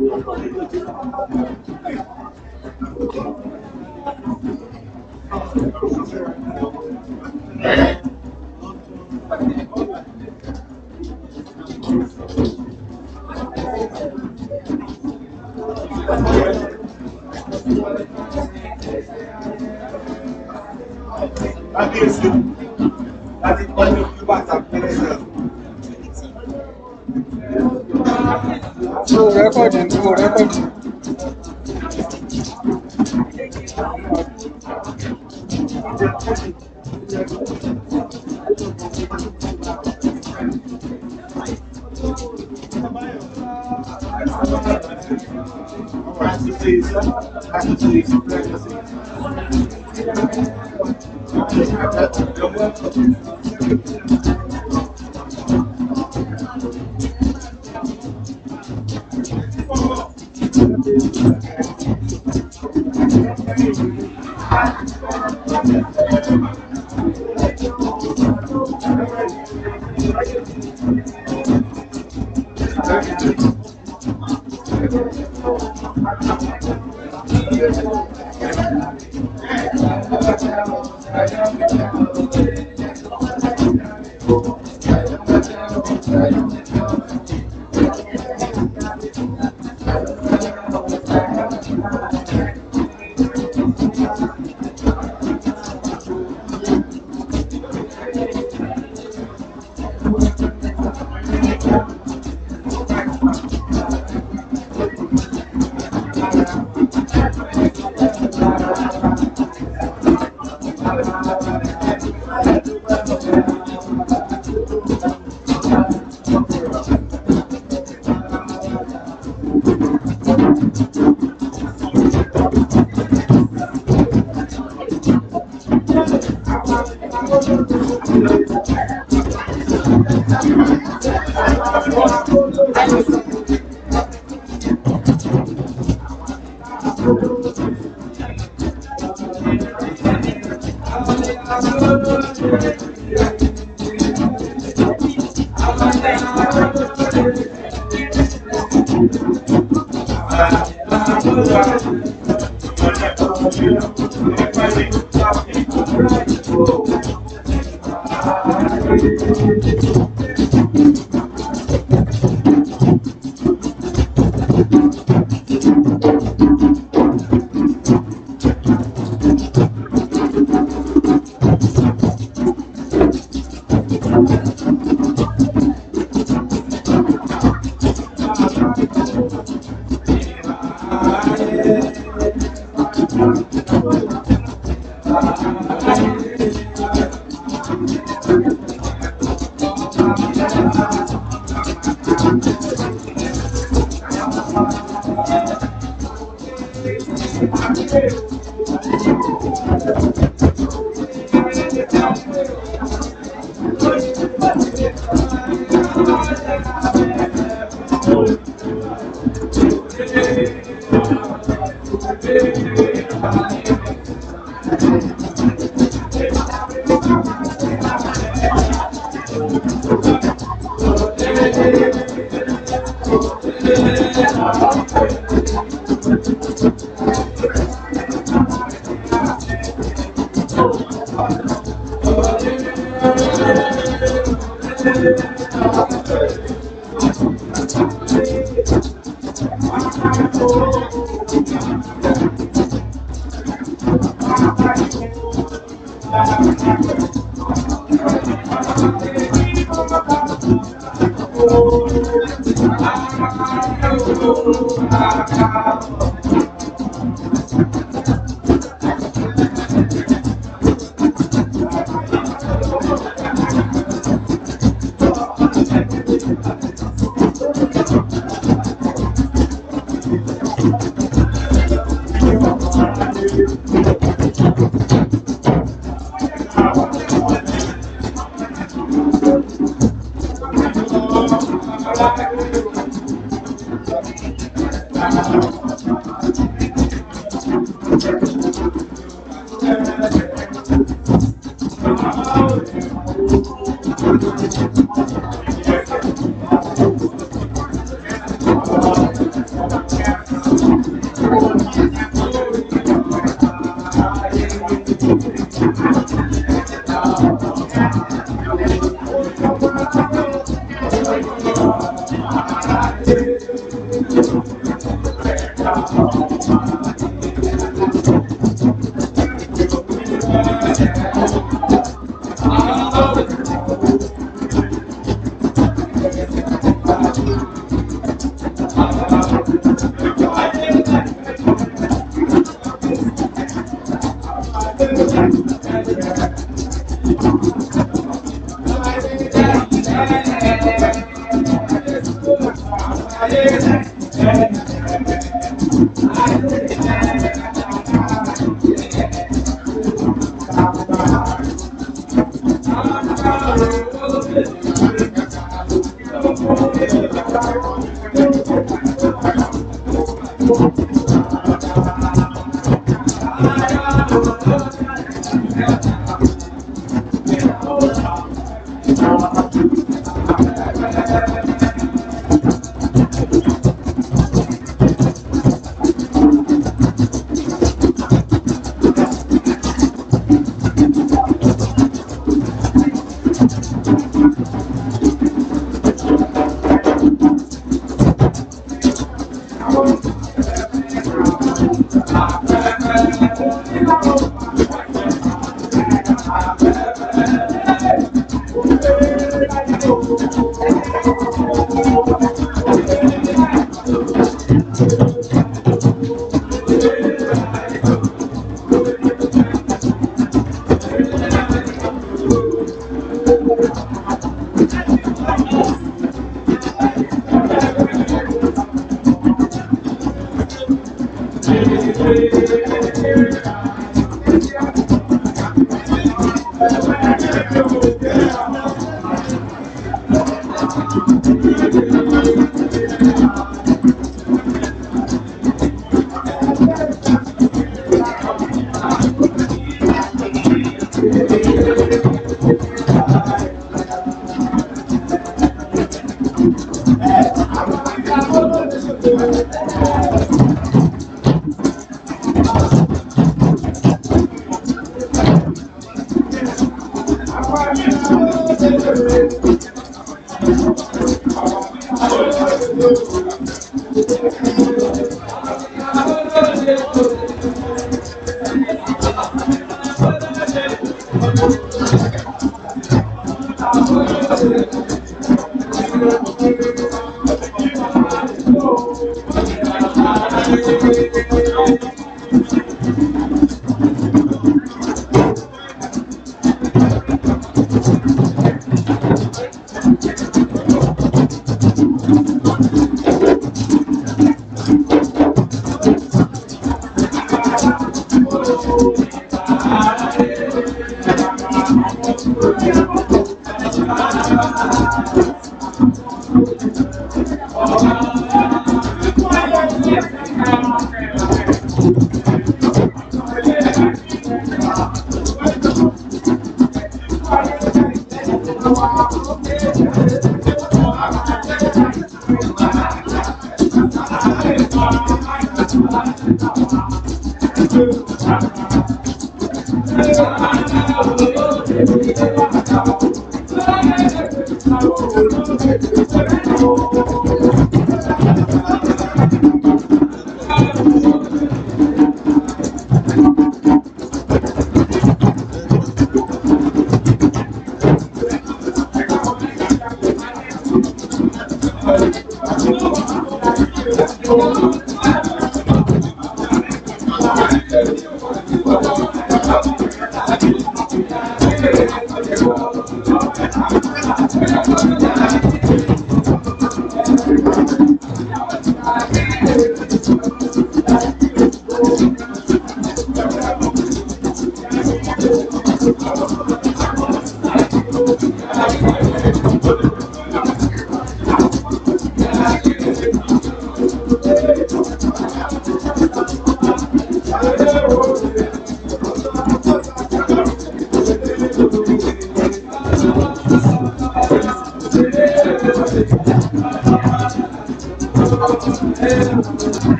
Recording.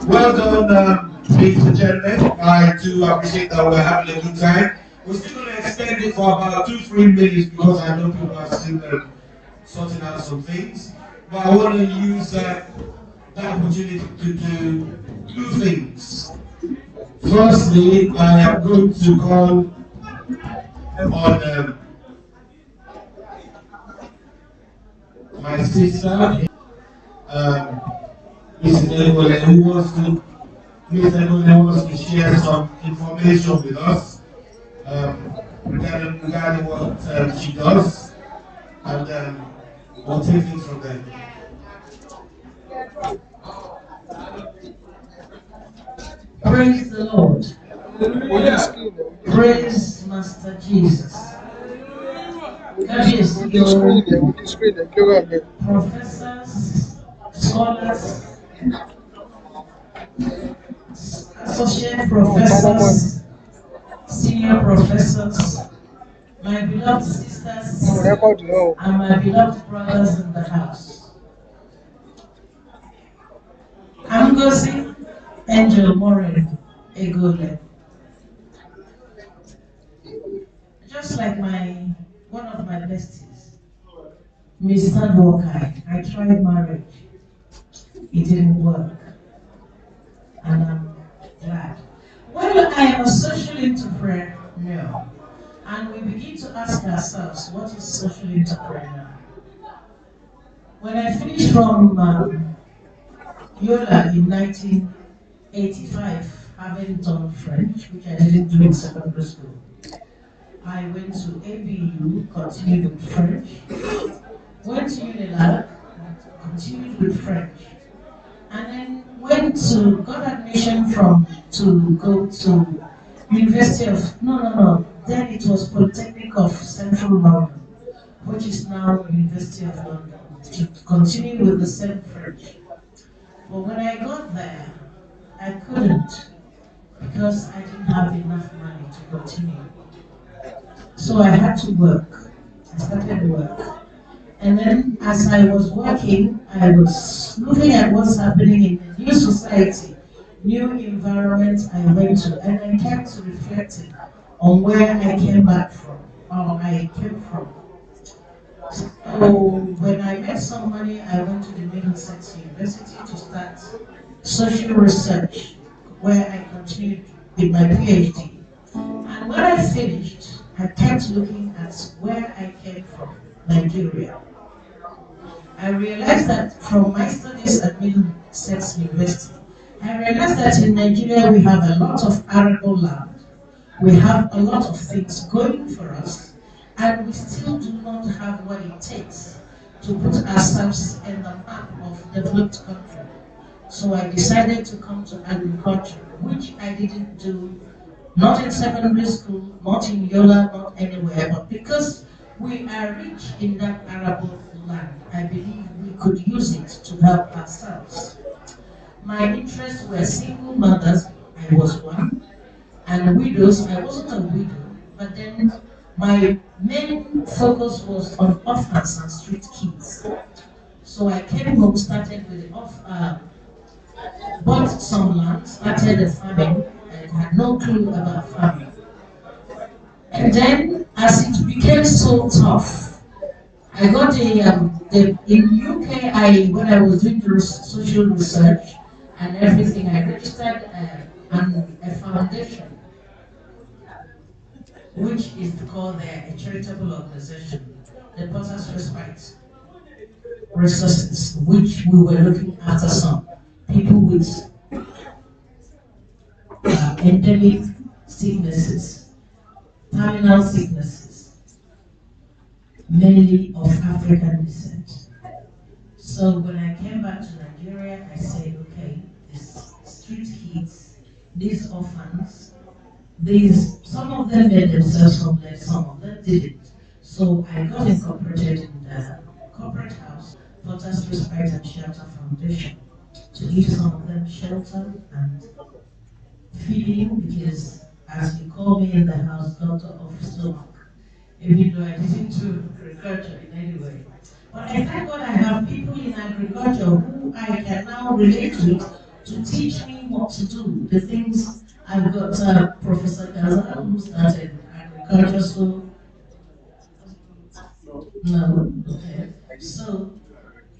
Well done, ladies and gentlemen. I do appreciate that we're having a good time. We're still going to extend it for about 2-3 minutes because I know people are still sorting out some things. But I want to use that opportunity to do two things. Firstly, I am going to call on my sister, um, Mrs. Yola, who wants to share some information with us regarding what she does, and we'll take things from there. Praise the Lord. Praise Master Jesus. Professors, scholars, associate professors, senior professors, my beloved sisters, and my beloved brothers in the house. I'm Ngozi Angel Morin Egole. Just like one of my besties, Mr. Walker, I tried marriage. It didn't work. And I'm glad. Well, I am a social entrepreneur. And we begin to ask ourselves, what is social entrepreneur? When I finished from Yola in 1985, having done French, which I didn't do in secondary school, I went to ABU, continued with French, went to Yola, continued with French, and then got admission to go to University of, no, then it was Polytechnic of Central London, which is now University of London, to continue with the same French. But when I got there, I couldn't because I didn't have enough money to continue. So I had to work. I started work. And then as I was working, I was looking at what's happening in the new society, new environment I went to, and I kept reflecting on where I came back from, or I came from. So when I made some money, I went to the Middlesex University to start social research, where I continued with my PhD. And when I finished, I kept looking at where I came from, Nigeria. I realized that from my studies at Middlesex University, I realized that in Nigeria we have a lot of arable land, we have a lot of things going for us, and we still do not have what it takes to put ourselves in the map of developed country. So I decided to come to agriculture, which I didn't do, not in secondary school, not in Yola, not anywhere, but because we are rich in that arable land, I believe we could use it to help ourselves. My interests were single mothers, I was one, and widows. I wasn't a widow, but then my main focus was on orphans and street kids. So I came home, started with bought some land, started a farming, and had no clue about farming. And then, as it became so tough, I got in UK, when I was doing the social research and everything, I registered a foundation, which is called a charitable organization, the Potter's Respite Resources, which we were looking after some people with endemic sicknesses, terminal sicknesses, mainly of African descent. So when I came back to Nigeria, I said, okay, these street kids these orphans, some of them made themselves homeless, some of them didn't. So I got incorporated in the corporate house, Porters Respite and Shelter Foundation, to give some of them shelter and feeding, because as you call me in the house, doctor of stomach, even though I didn't do agriculture in any way. But I thank God I have people in agriculture who I can now relate with to teach me what to do. The things I've got Professor Gaza who started agriculture, so no, okay. So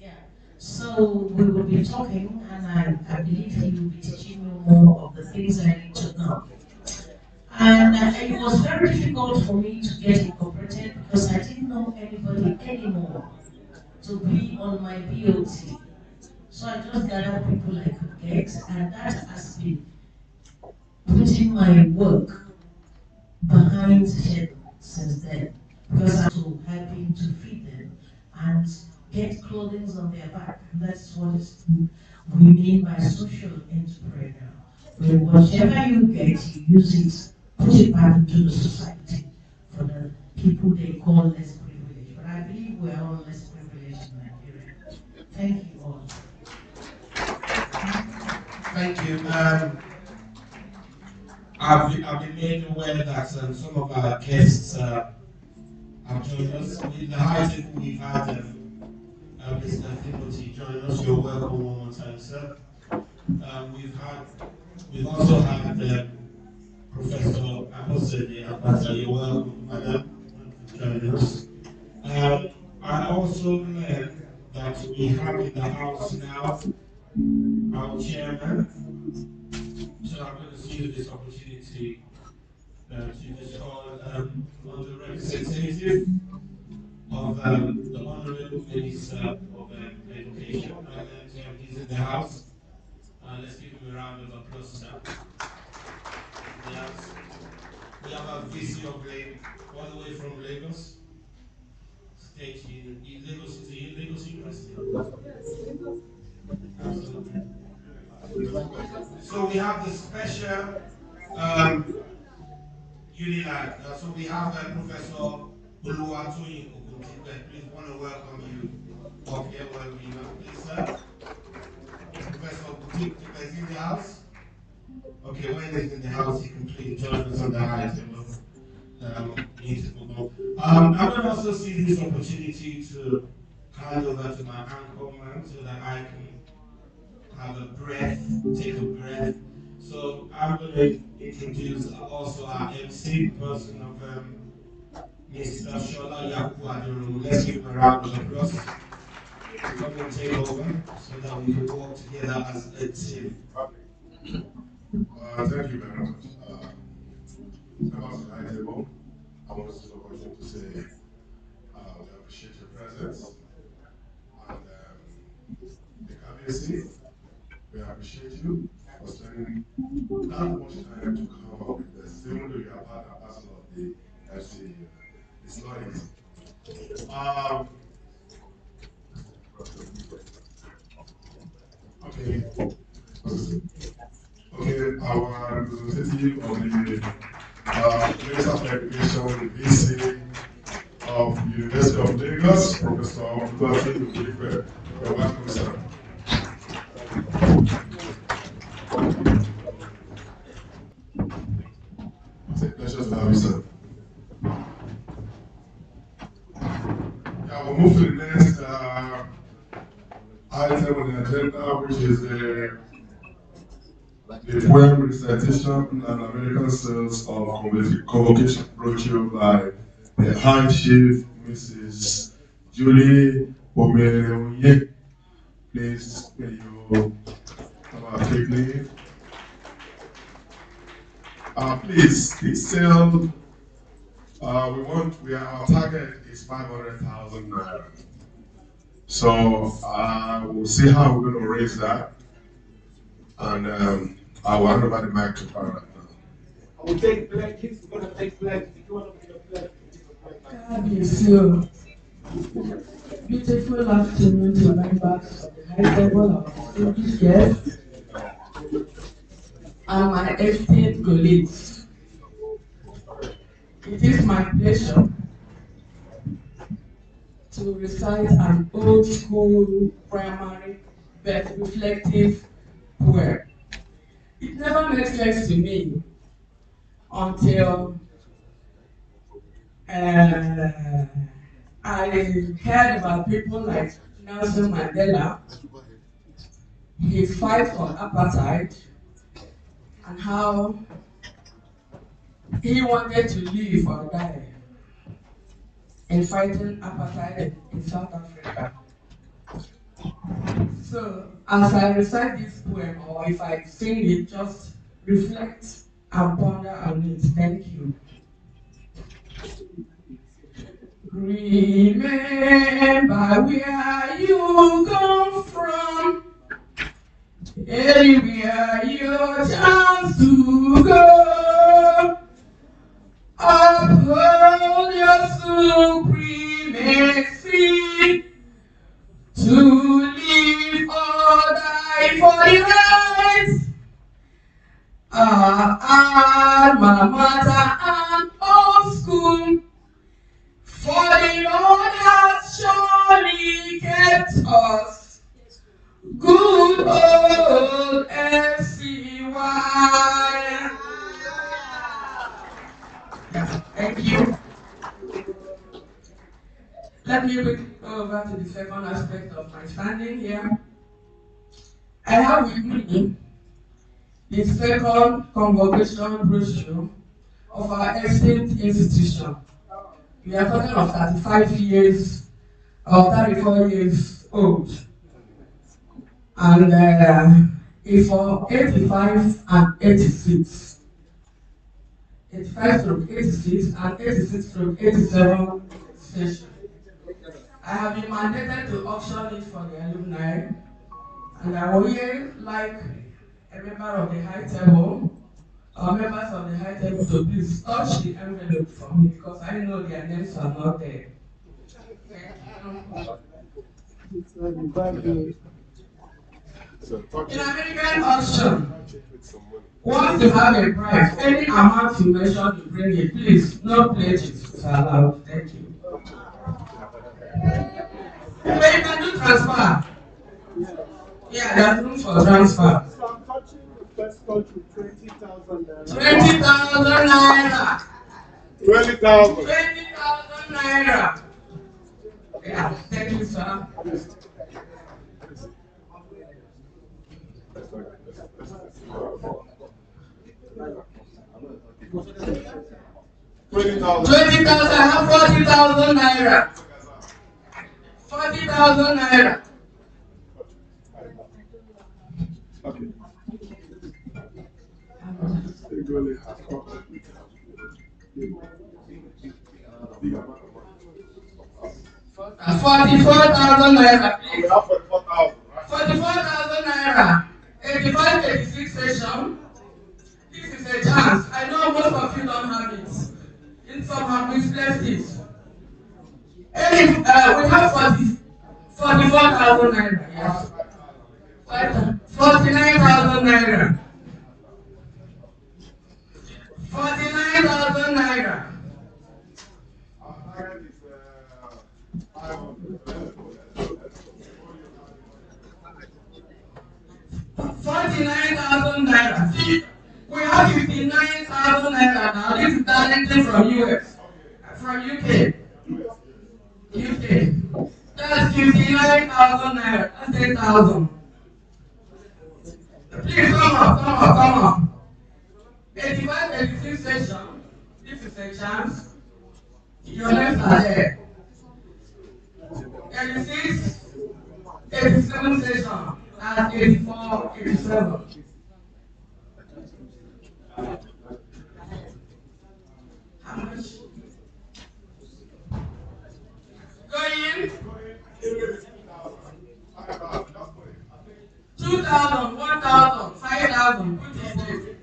yeah. So we will be talking, and I believe he will be teaching me more of the things I need to know. And it was very difficult for me to get incorporated because I didn't know anybody anymore to be on my BOT. So I just gathered people I could get, and that has been putting my work behind schedule since then. Because I'm also helping to feed them and get clothing on their back. And that's what we mean by social entrepreneur. Where whatever you get, you use it, put it back into the society for the people they call less privileged. But I believe we're all less privileged in Nigeria. Thank you all. Thank you. I've been made aware that some of our guests have joined us. With the high table, we've had Mr. Timothy join us. You're welcome one more time, sir. We've also had Professor Abosede Abata. You're welcome, madam, for joining us. I also learned that we have in the house now our chairman. So I'm going to use this opportunity to just call on the representative of the Honorable Minister of Education. I learned he's in the house. Let's give him a round of applause, sir. Yes. We have a VC of Lagos, all the way from Lagos State Lagos University. Absolutely. So we have the special um, Unilag. So we have Professor Oluwatoyin Oguntipe. Please want to welcome you up here wherever you are. Please, sir. Professor Oguntipe is in the house. Okay, when he's in the house, he can please join us on the high table. Beautiful. I'm going to also seize this opportunity to hand over to my anchor man so that I can have a breath, take a breath. So I'm going to introduce also our MC, person of Mr. Shola Yakuaduru. Let's give him a round of applause. Come and take over so that we can work together as a team. Thank you very much. Members of the high table, I want to take the opportunity to say we appreciate your presence and the KBC. We appreciate you for spending that much time to come up with this, even though you are part and parcel of the FC. It's not easy. Okay. Okay, our representative of the Minister of Education, VC of the University of Lagos, Professor Oluwatoyin Oguntipe. You're welcome, sir. It's a pleasure to have you, sir. Yeah, we'll move to the next item on the agenda, which is the poem recitation and American sales of convocation brochure by the High Chief Mrs. Julie Omereonye. Please, may you come out quickly. Please, this sale, our target is 500,000 naira. So we'll see how we're going to raise that. And I will hand over the mic to Farah now. I will take pledges. We're going to take pledges. If you want to make a pledge, God bless you. Beautiful afternoon to members of the high table, our distinguished guests. and my esteemed colleagues, it is my pleasure to recite an old school primary but reflective poem. It never made sense to me until uh, I heard about people like Nelson Mandela, his fight for apartheid, and how he wanted to live or die in fighting apartheid in South Africa. So, as I recite this poem, or if I sing it, just reflect and ponder on it. Thank you. Remember where you come from, anywhere your chance to go. Uphold your supremacy to live or die for the rights. Our alma mater and old school, for the Lord has surely kept us. Good old FCY. Yeah, thank you. Let me go over to the second aspect of my standing here. I have with me the second convocation brochure of our esteemed institution. We are talking of 35 years or 34 years old. And it's for 85 and 86. 85 stroke 86 and 86 stroke 87 session. I have been mandated to auction it for the alumni, and I would here like a member of the high table or members of the high table to please touch the envelope for me because I know their names are not there. In American auction, once you have a price, any amount you mention to bring it, please, no pledges are allowed. Thank you. So you can do transfer. Yeah, there's room for transfer. So I'm touching the first touch with 20,000 naira. 20,000 naira. 20,000. 20,000 naira. Yeah, thank you, sir. 20,000, I have 40,000 naira. 40,000 naira. Okay. 44,000 naira, We please. have 44,000. 44,000 naira. 85, 86 session. This is a chance. I know most of you don't have it. In some have misplaced it. And we have 44,000 naira. Yes. 49,000 naira. 49,000 naira. 49,000 naira. See, we have 59,000 naira now. This is directly from US, from UK. UK. That's 59,000 naira. That's 10,000. Please come up, come up, come up. 85, 86 session. This is a chance. Your names are there. 86, 87 session. That's 84, 87. How much? Going 2,000, 1,000, 5,000. Put it there.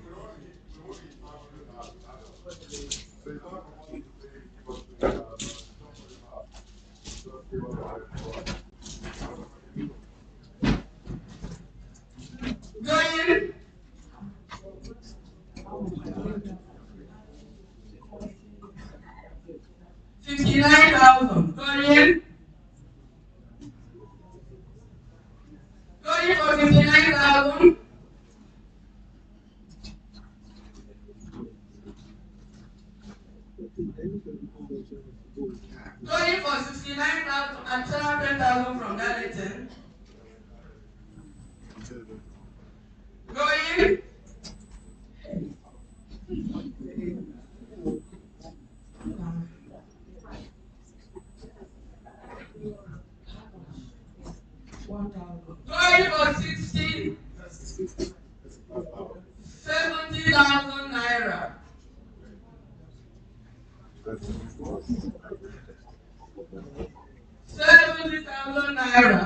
Going 59,000. Going for 59,000. Going for 69,000 and 700,000 from Darlington. Going. Going for 70,000 naira. 70,000 naira.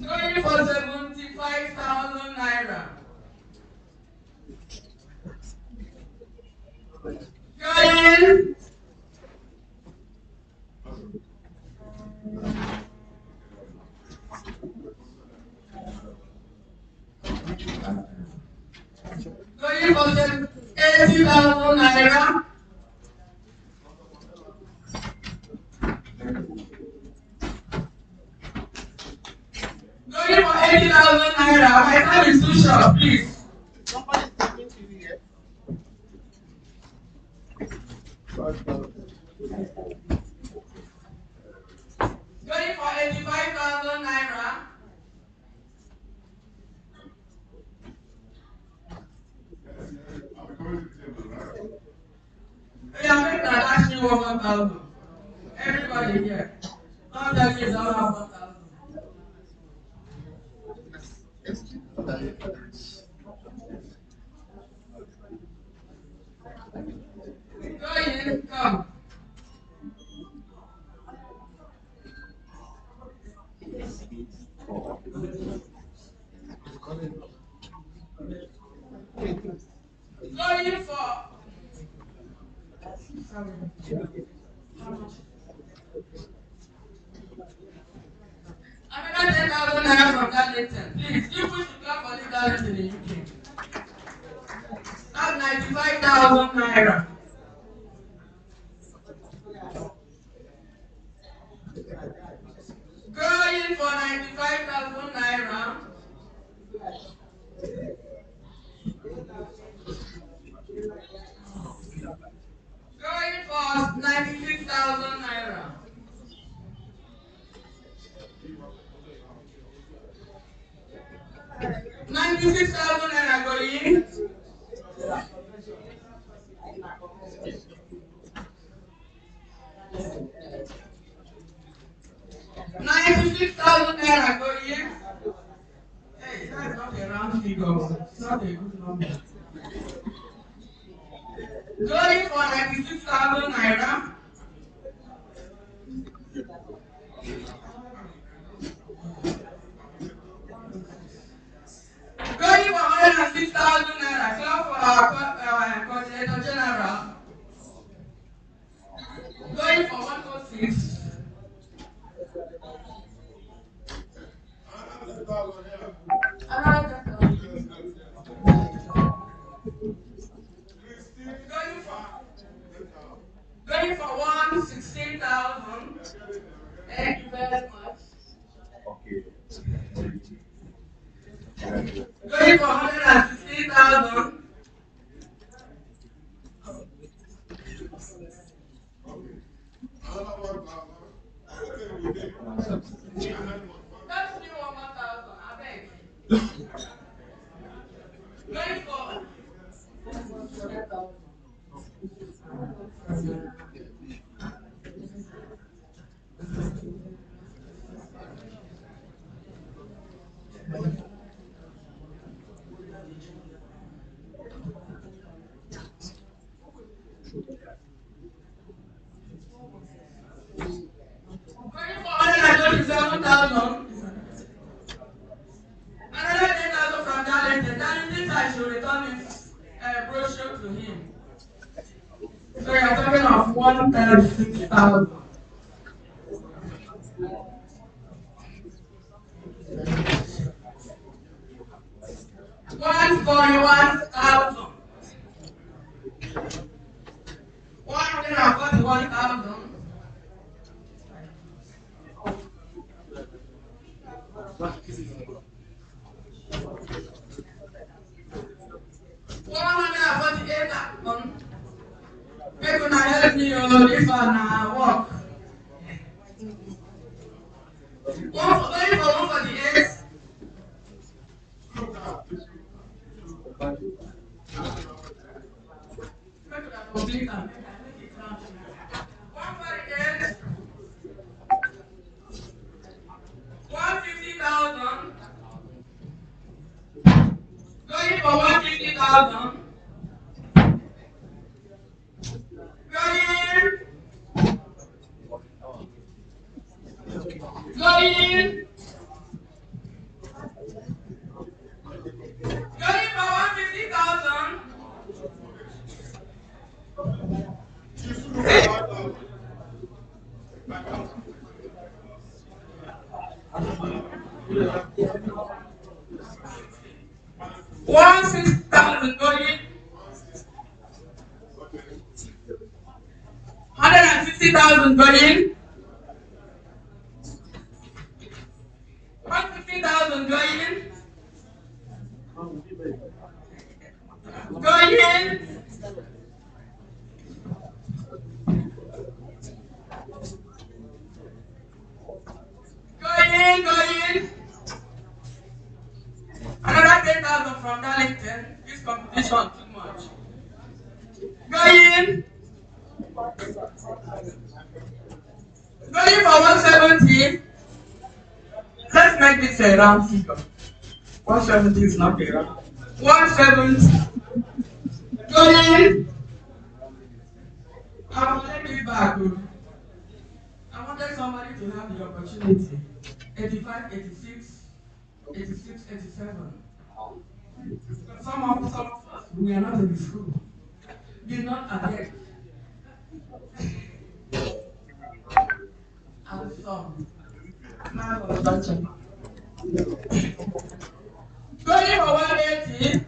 Going for 75,000 naira. Going. Going for 80,000 naira. Going for 80,000 naira. My time is too short, please. Somebody is talking to you here. Going for 85,000 naira. Yeah, make that actually 1,000. Everybody here. Don't tell me you don't have 1,000. Go in, come. Going for. Another 10,000 naira from Darlington. Please, you push the clap for this Darlington in UK. That's 95,000 naira. Going for 95,000 naira. Going for 96,000 naira. 96,000 naira going. 96,000 naira going. Hey, that's not a round figure. It's not a good number. Going for 96,000 naira. Going for 106,000 naira. Clap for our coordinator general. Going for 106. Another 10,000. Going for 116,000. Thank you very much. Going for 116,000. That's me 1,000. I beg. Going for. Going for 127,000. Another 10,000 from Darlington. Darlington I should return his brochure to him. So you're talking of 136,000. 141,000. 141,000. 148,000. Make una help me, this one work. 148. Make una complete am. Make it count. 148. 150,000. Going for 150,000. Going. Going. Going for 150,000. 160,000 going. 160,000 going. 150,000 going. Going. Going. Another 10,000 from Darlington. This competition too much. Going. Going for 170. Let's make this a round figure. 170 is not a round. 170. Going. I will let it back. I wanted somebody to have the opportunity. 85, 86, 86, 87. Some of us, we are not in the school. Did not attend. And some. Now for touching. Going for 180.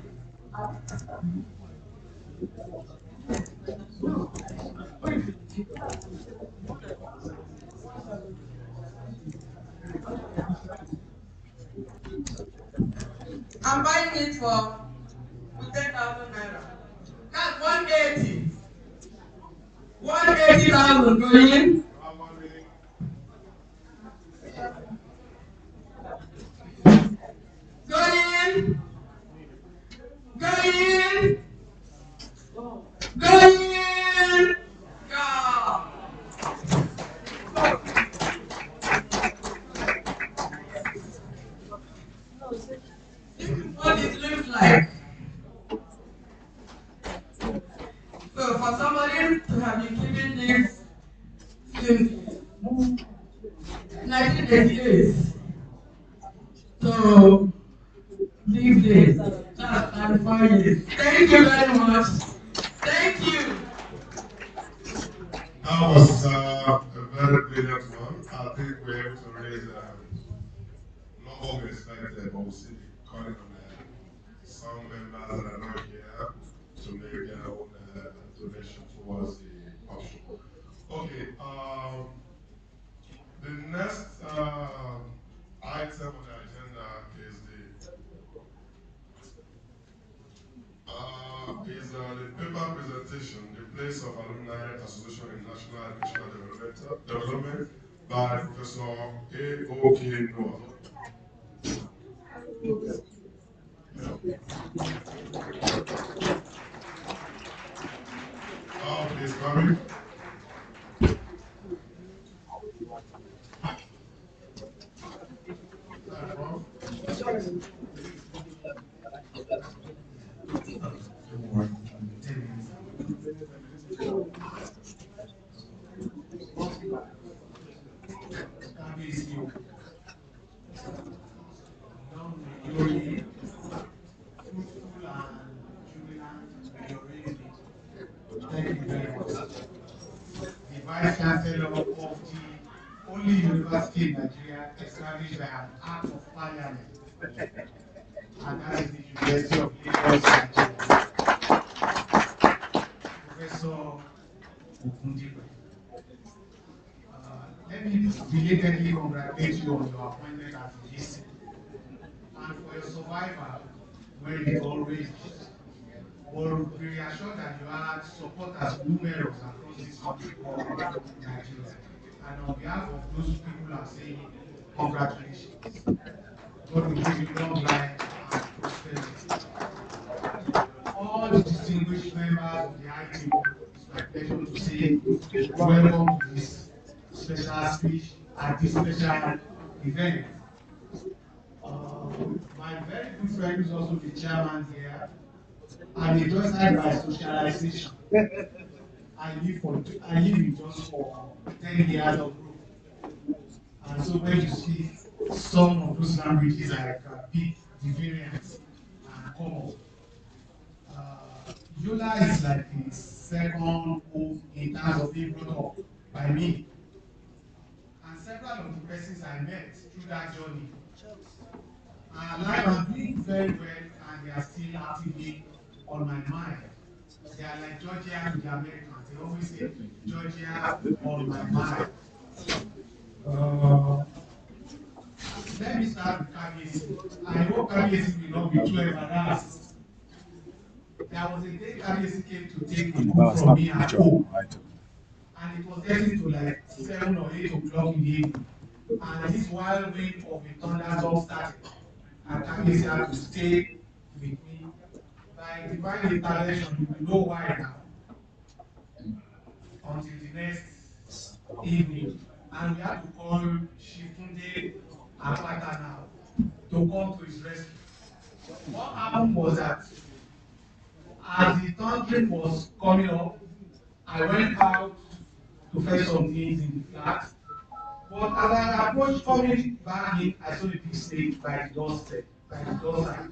I'm buying it for 10,000 naira. That's 180. 180,000 going. Going. Going. Going. Go. This is what it looks like. So for somebody to have been given this since 1988 to these days, that's 35 years. Thank you very much. Thank you. That was a very brilliant one. I think we're able to raise not what we expected, but we'll see calling on some members that are not here to make their own donation towards the option. Okay, the next item on the agenda is the paper presentation, the place of alumni association in national educational development by Professor A.O.K. Noah. Oh, please come. Thank you very much. The Vice Chancellor of the only university in Nigeria established by an act of parliament. and that is the University of Lagos, Nigeria. Professor Ogundipe. Let me belatedly congratulate you on your appointment as the GC and for your survival when it always will be reassured that you had supporters numerous across this country called Nigeria. And on behalf of those people, I'm saying congratulations. God will give you long life and prosperity. All the distinguished members of the ITO, it's my pleasure to say welcome to this special speech at this special event. My very good friend is also the chairman here, and he just had my socialization. I live in just for 10 years of group. And so when you speak some of those languages, I can pick the variants and come up. Yola is like the second home in terms of being brought up by me. And several of the persons I met through that journey life are doing very well and they are still actively on my mind. They are like Georgia to the Americans. They always say Georgia on my mind. Uh, Let me start with KBC. I hope KBC will not be too embarrassed. There was a day KBC came to take a book from me at home. And it was getting to like 7 or 8 o'clock in the evening. And this wild wind of a thunderstorm started. And KBC had to stay with me. By divine intervention, you will know why now. Until the next evening. And we had to call Shifunde Apata now to come to his rescue. What happened was that as the thundering was coming up, I went out to fetch some things in the flat. But as I approached coming back in, I saw a big snake by the doorstep, by the doorside.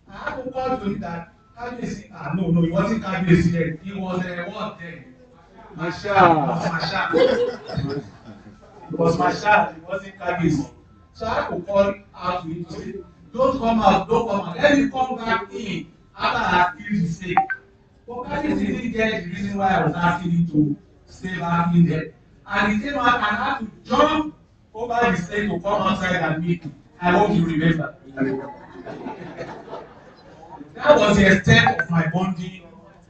I had to call to him that Kabiyesi, no, it wasn't Kabiyesi then. It was what then? Marshal. It was Marshal. It was Marshal. It wasn't Kabiyesi. So I had to call out to him to say, don't come out, don't come out. Let me come back in after I have killed the snake. But Kabiyesi didn't get the reason why I was asking him to stay back in there. And he came out and had to jump over the snake to come outside and meet me. I hope you remember. That was the extent of my bonding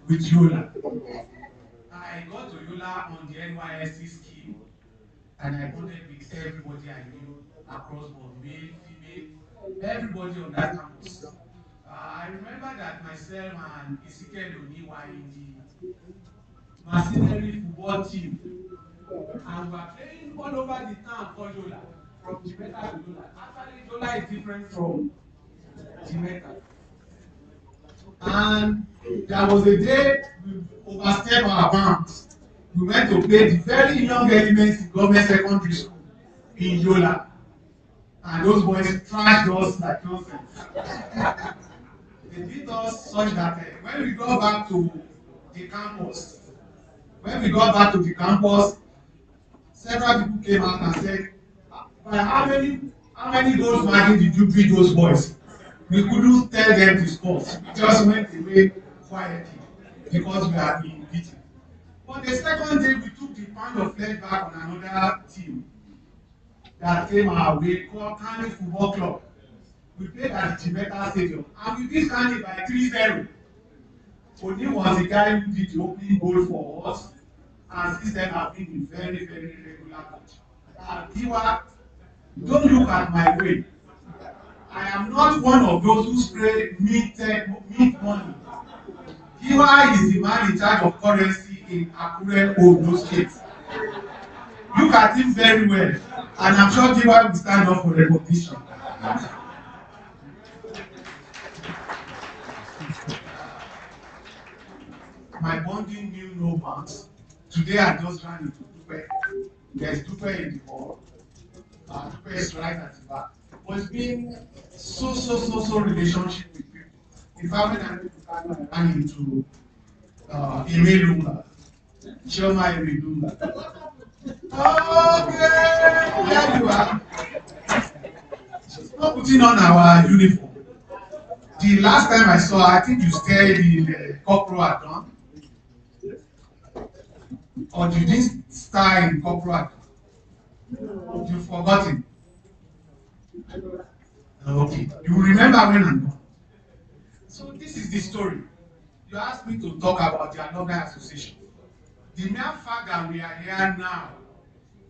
with Yola. I got to Yola on the NYSC scheme and I bonded with everybody I knew across board, male, female, everybody on that campus. I remember that myself and Ezekiel Oni were in the mercenary football team and we were playing all over the town called Yola, from Jamaica to Yola. Actually, Yola is different from Jamaica. And there was a day we overstepped our bounds. We went to play the very young elements in government secondary school in Yola. And those boys trashed us like nonsense. They beat us such that when we got back to the campus, several people came out and said, by how many goals margin did you beat those boys? We couldn't tell them the scores. We just went away quietly because we had been beaten. But the second day, we took the pound of flesh back on another team that came our way called Kani Football Club. We played at the Jamaica Stadium and we beat Kani by 3-0. Oni was the guy who did the opening goal for us, and since then I've been a very, very regular coach. Giwa, don't look at my way. I am not one of those who spray meat money. Giwa is the man in charge of currency in Akure, Ondo State. Look at him very well, and I'm sure Giwa will stand up for recognition. My bonding knew no bounds. Today I just ran into Dupe. There's Dupe in the hall. Dupe is right at the back. But it's been so relationship with people. In fact, when I ran into Emelunga, Chioma Emelunga. Okay, there you are. not putting on our uniform. The last time I saw, I think you stayed in Corporal at dawn, or you didn't stay in Corporal at dawn. You've forgotten. Okay. You remember when I'm gone. So this is the story. You asked me to talk about the alumni association. The mere fact that we are here now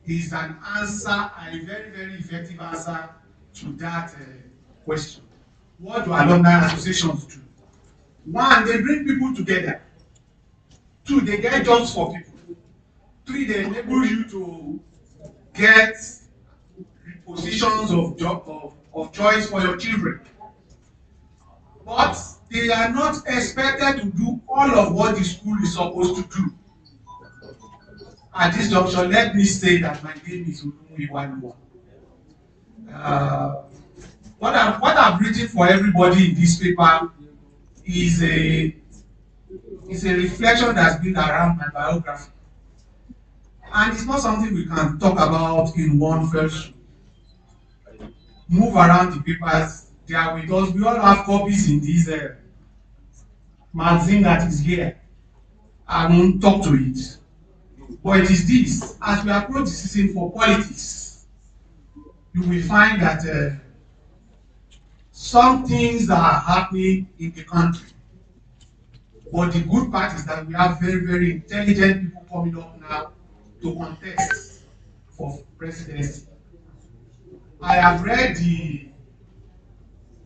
is an answer, a very, very effective answer to that question. What do alumni associations do? One, they bring people together. Two, they get jobs for people. Three, they enable you to get positions of job of choice for your children. But they are not expected to do all of what the school is supposed to do. At this juncture, let me say that my name is Olumu. Uh, what I've written for everybody in this paper is a reflection that's been around my biography. And it's not something we can talk about in one fell swoop. Move around the papers, they are with us. We all have copies in this magazine that is here. I won't talk to it. But it is this, as we approach the season for politics, you will find that some things are happening in the country. But the good part is that we have very, very intelligent people coming up now to contest for presidency. I have read the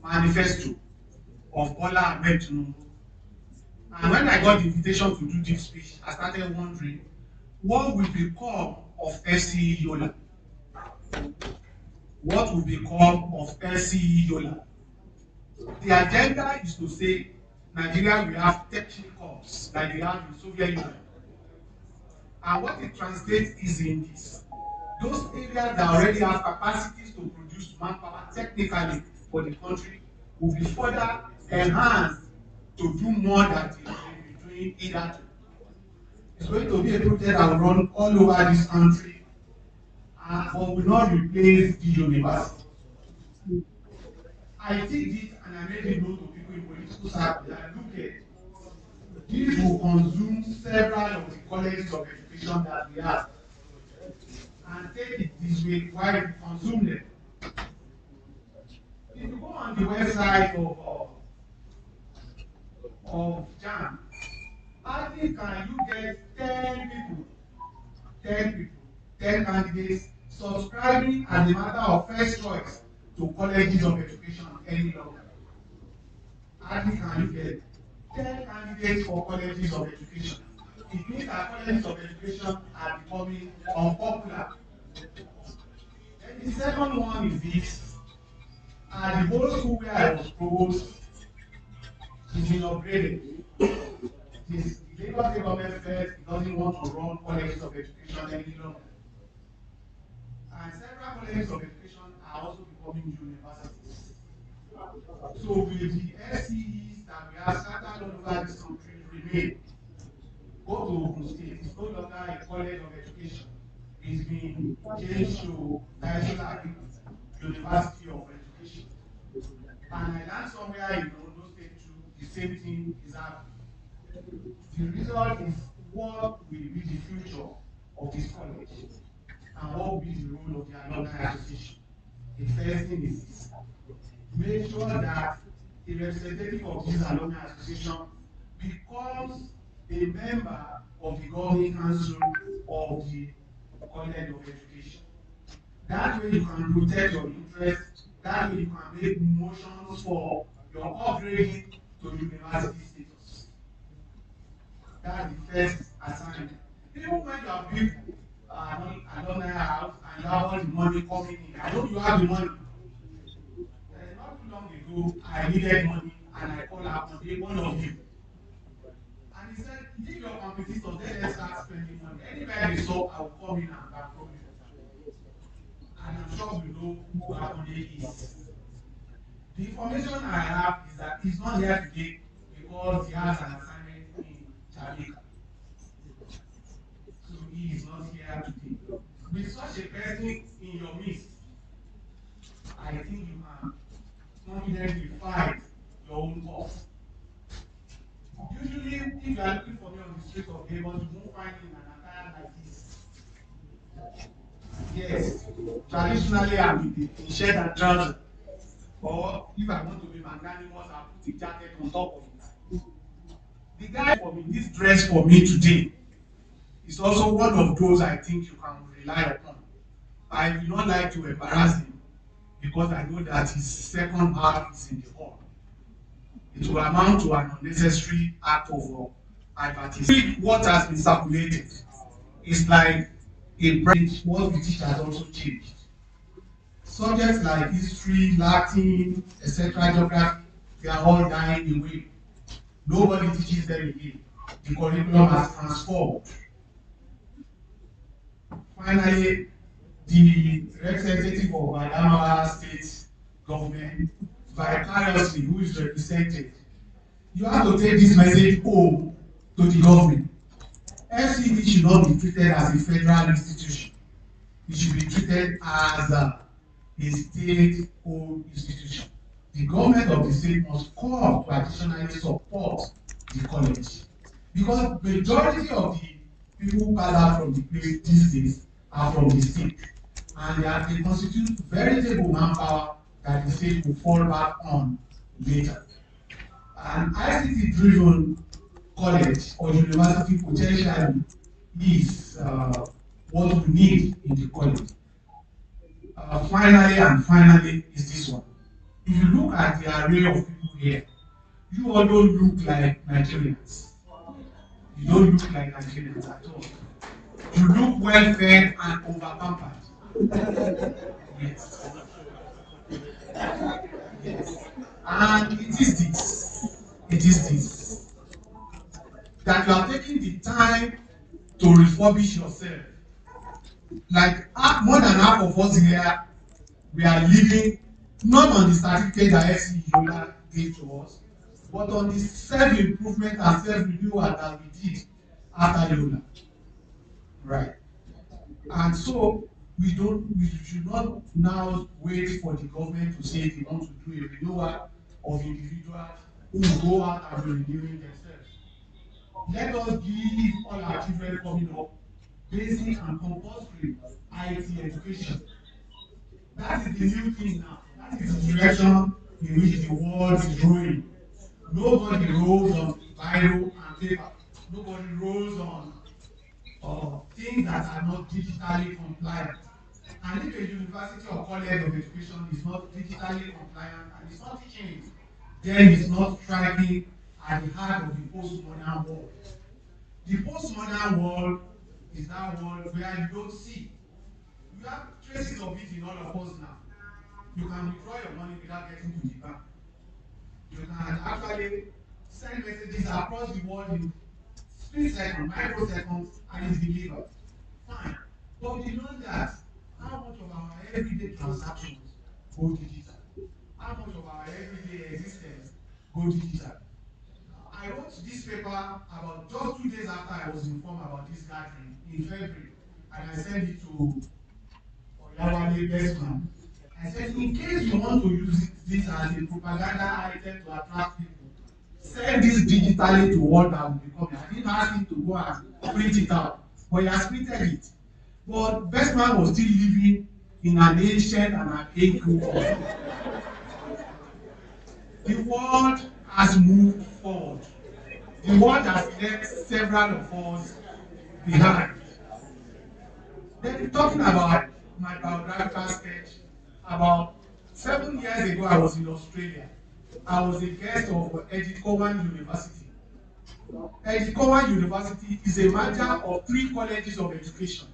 manifesto of Bola Ahmed Tinubu. And when I got the invitation to do this speech, I started wondering what will become of FCE Yola? What will become of FCE Yola? The agenda is to say Nigeria will have technicals like they have in Soviet Union. And what it translates is in this. Those areas that already have capacities to produce manpower technically for the country will be further enhanced to do more than they will be doing either. It's going to be a project that will run all over this country and but will not replace the university. I did it and I made it known to people in political circles that look at this will consume several of the colleges of education that we have. And take it this way while we consume them. If you go on the website of JAM, hardly can you get 10 people, 10 people, 10 candidates subscribing as a matter of first choice to colleges of education any longer. Hardly can you get 10 candidates for colleges of education. It means that colleges of education are becoming unpopular. Then the second one is this. The whole school where I was provost is been upgraded. This Lagos State government felt it doesn't want to run colleges of education any longer. And several colleges of education are also becoming universities. So will the SCEs that we have scattered all over this country remain? Go to Ogun State, it's no longer a college of education. It's been changed to National University of Education. And I learned somewhere in Ondo State too, the same thing is happening. The result is what will be the future of this college and what will be the role of the alumni association. The first thing is this. Make sure that a representative of this alumni association becomes a member of the governing council of the college of education. That way you can protect your interests. That way you can make motions for your upgrading to university status. That's the first assignment. Even when you have built alumni house and you have all the money coming in, I know you have the money. Not too long ago, I needed money and I called out one of you. And he said, leave your competitors, let them start spending money. Anywhere they saw, I will come in and bankroll you. And I'm sure we know who Akonde is. The information I have is that he's not here today because he has an assignment in Jamaica. So he is not here today. With such a person in your midst, I think you can confidently fight your own cause. Usually, if you are looking for me on the streets of Lagos, you won't find me in an attire like this. Yes, traditionally I'm in shirt and trousers. Or if I want to be magnanimous, I'll put a jacket on top of it. The guy for me, this dress for me today, is also one of those I think you can rely upon. I will not like to embarrass him because I know that his second half is in the hall. It will amount to an unnecessary act of advertising. What has been circulated is like a branch what the teacher has also changed. Subjects like history, Latin, etc., geography, they are all dying away. Nobody teaches them again. The curriculum has transformed. Finally, the representative of Adamawa State government, vicariously, who is represented, you have to take this message home to the government. FCD should not be treated as a federal institution. It should be treated as a state-owned institution. The government of the state must come to additionally support the college. Because majority of the people who pass out from the place these days are from the state. And they constitute veritable manpower that the state will fall back on later. An ICT-driven college or university potentially is what we need in the college. Finally is this one. If you look at the array of people here, you all don't look like Nigerians. You don't look like Nigerians at all. You look well fed and over pampered. Yes. Yes. And it is this, that you are taking the time to refurbish yourself. Like more than half of us here, we are living not on the certificate that FC Yola gave to us, but on the self-improvement and self-renewal that we did after Yola. Right. And so we should not now wait for the government to say they want to do a renewal of individuals who will go out and be renewing themselves. Let us give all our children coming up basic and compulsory IT education. That is the new thing now. That is the direction in which the world is growing. Nobody rolls on Bible and paper. Nobody rolls on things that are not digitally compliant. And if a university or college of education is not digitally compliant and it's not teaching it, then it's not striking at the heart of the postmodern world. The postmodern world is that world where you don't see. You have traces of it in all of us now. You can withdraw your money without getting to the bank. You can actually send messages across the world in split seconds, microseconds, and it's delivered. Fine. But beyond that, how much of our everyday transactions go digital? How much of our everyday existence go digital? I wrote this paper about just 2 days after I was informed about this gathering in February, and I sent it to Oyawale Bestman. I said, in case you want to use this as a propaganda item to attract people, send this digitally to what that will become. I didn't ask him to go and print it out, but he has printed it. But Bestman was still living in an ancient and archaic world. The world has moved forward. The world has left several of us behind. Then talking about my biographical sketch, about 7 years ago I was in Australia. I was a guest of Edith Cowan University. Edith Cowan University is a merger of 3 colleges of education.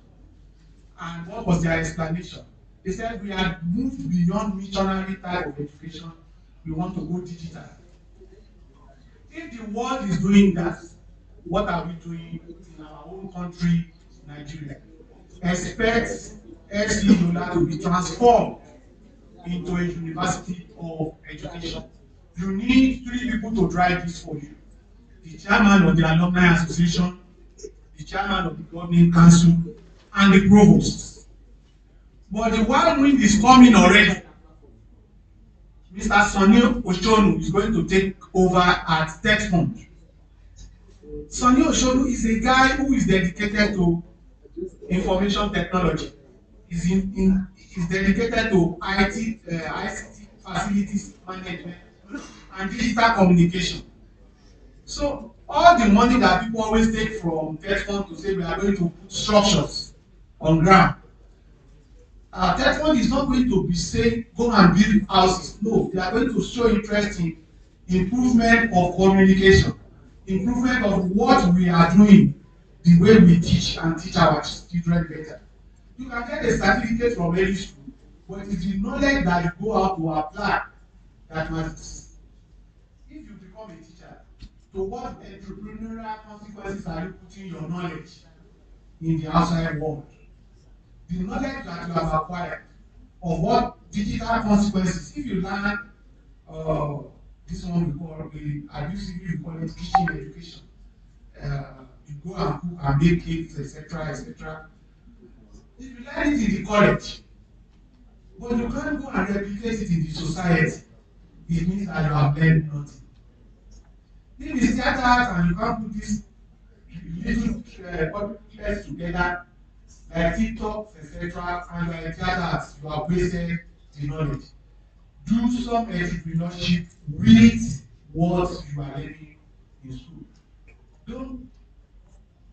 And what was their explanation? They said we had moved beyond missionary type of education. We want to go digital. If the world is doing that, what are we doing in our own country, Nigeria? Expect FC Yola to be transformed into a university of education. You need 3 people to drive this for you. The chairman of the Alumni Association, the chairman of the governing council, and the provost. But the wild wind is coming already. Mr. Sonny Oshonu is going to take over at Tech Fund. Sonny Oshonu is a guy who is dedicated to information technology. He's dedicated to ICT facilities management and digital communication. So all the money that people always take from Tech Fund to say we are going to put structures on ground, Tech Fund is not going to be saying go and build houses. No, they are going to show interest in improvement of communication, improvement of what we are doing, the way we teach and teach our children better. You can get a certificate from any school, but it's the knowledge that you go out to apply that matters. If you become a teacher, to what entrepreneurial consequences are you putting your knowledge in the outside world? The knowledge that you have acquired of what digital consequences, if you learn uh, this one we call abusively we call it kitchen education. You go and cook and make cakes, etc., etc. If you learn it in the college, but you can't go and replicate it in the society, it means that you have learned nothing. If it's theater art and you can't put this little clips together, like TikTok, etc., and you are a theater art, you have wasted the knowledge. Do some entrepreneurship with what you are learning in school. Don't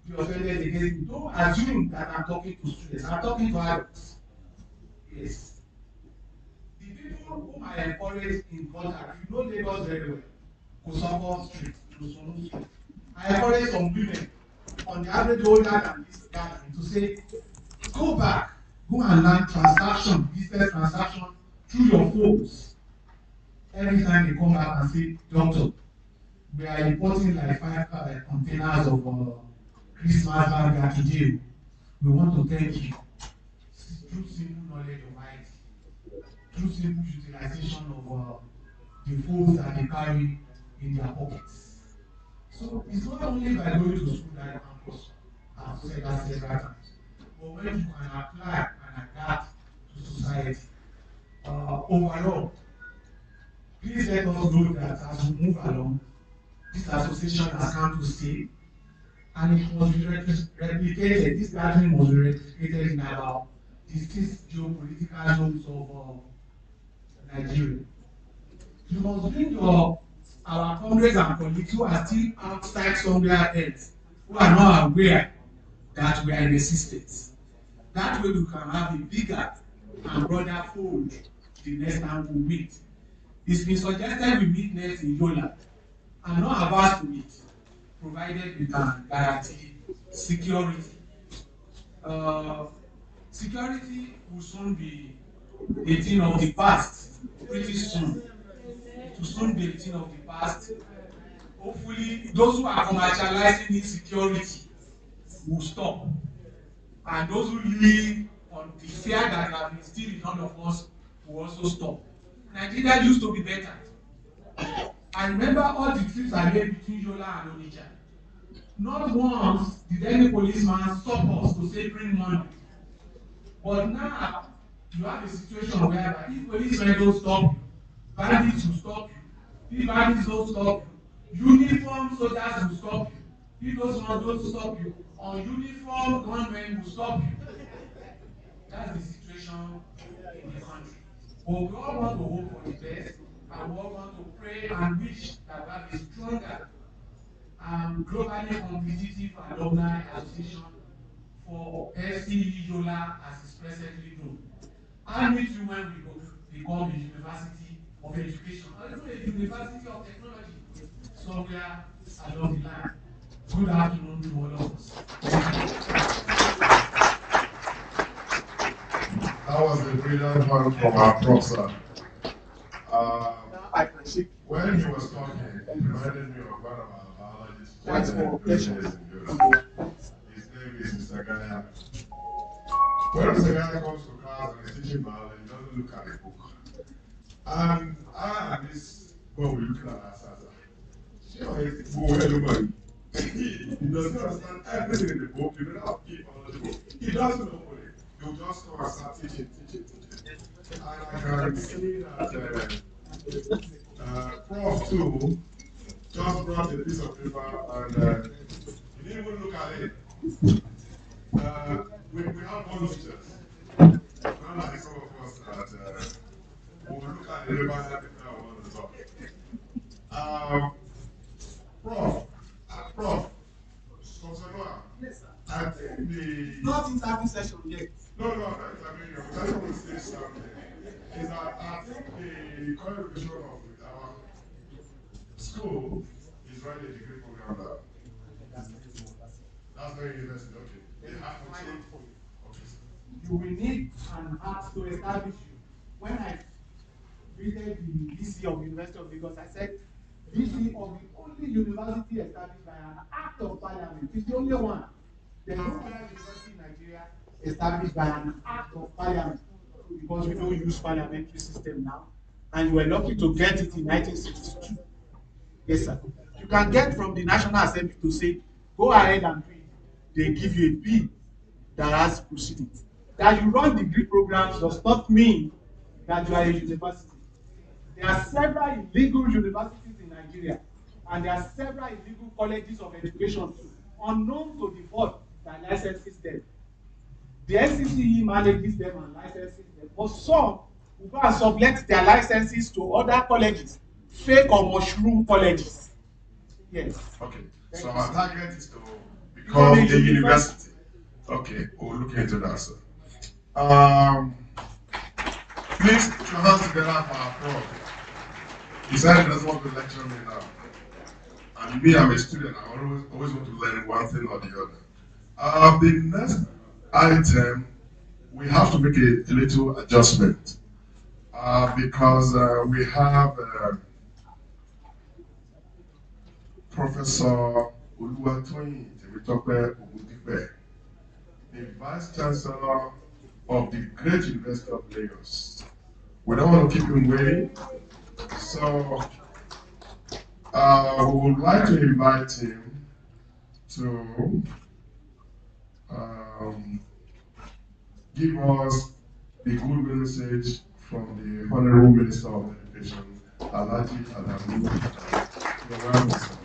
be offended against me. Don't assume that I'm talking to students. I'm talking to adults. Yes. The people whom I encourage in contact, you know Lagos very well. Kosoko Street, Kosunu Street. I encourage some women on the average older than this gathering to say, go back, go and learn transaction, business transaction through your phones. Every time they come back and say, doctor, we are importing like 5 containers of Christmas bag today. We want to thank you through simple knowledge of IT, through simple utilization of the phones that they carry in their pockets. So it's not only by going to school that you can prosper. I've said that several times. But when you can apply and adapt to society, overall, please let us know that as we move along, this association has come to stay, and it must be replicated. This gathering must be replicated in about the 6 geopolitical zones of Nigeria. You must bring our comrades and colleagues who are still outside somewhere else, who are not aware that we are in existence. That way we can have a bigger and broader fold the next time we meet. It's been suggested we meet next in Yola. I'm not averse to it, provided we can guarantee security. Uh, Security will soon be a thing of the past, pretty soon. It will soon be a thing of the past. Hopefully, those who are commercializing insecurity will stop. And those who live on the fear that have instilled in all of us will also stop. Nigeria used to be better. I remember all the trips I made between Yola and Onitsha. Not once did any policeman stop us to say bring money. But now you have a situation where if policemen don't stop you, bandits will stop you. If bandits don't stop you, uniformed soldiers will stop you. If those ones don't stop you, uniformed gunmen will stop you. That's the situation in the country. But we all want to hope for the best, and we all want to pray and wish that we have a stronger and globally competitive alumni association for FCE Yola as is presently known. I meet you when we go become a university of education, or even a university of technology somewhere along the line. Good afternoon to all of us. That was a brilliant one from our professor. When he was talking, it reminded me of one of our biologists. His name is Mr. Gaya. When Mr. Gaya comes to class and is teaching biology, he doesn't look at the book. And I and this boy will look at us as he does not understand everything in the book. You don't have to keep on the book. He doesn't know it. He'll just come and start teaching. And I can see that Prof too just brought a piece of paper and you didn't even look at it. We have one teachers, not like some of us that will look at the paper every time we want to talk. Um, Prof, Prof, Professor Noah, I think the Not interview session yet. no, I'm not examining you. I just want to say something. Is that I think the current vision of our school is running a degree program now. That's very university, okay. They have to change. Okay. You will need an act to establish you. When I visited the VC of the University of Lagos, I said, VC of the only university established by an act of parliament. It's the only one. There's no other university in Nigeria established by an act of parliament because we don't use parliamentary system now. And you were lucky to get it in 1962. Yes, sir. You can get from the National Assembly to say, go ahead and do it. They give you a bill that has proceedings. That you run degree programs does not mean that you are a university. There are several illegal universities in Nigeria, and there are several illegal colleges of education too, unknown to the board that licenses them. The NCCE manages them and licenses them, but some will go and sublet their licenses to other colleges, fake or mushroom colleges. Yes. Okay. So our target is to become a university. Okay, we'll look into that, sir. Please put your hands together for our prof. He said he doesn't want to lecture me now. And me, I'm a student. I always want to learn one thing or the other. The next item, we have to make a little adjustment because we have Professor Oluwatoyin Temitope Ogundipe, the Vice Chancellor of the Great University of Lagos. We don't want to keep him waiting, so we would like to invite him to um, give us the good message from the Honorable Minister of Education, Alhaji Adamu. You're welcome, sir.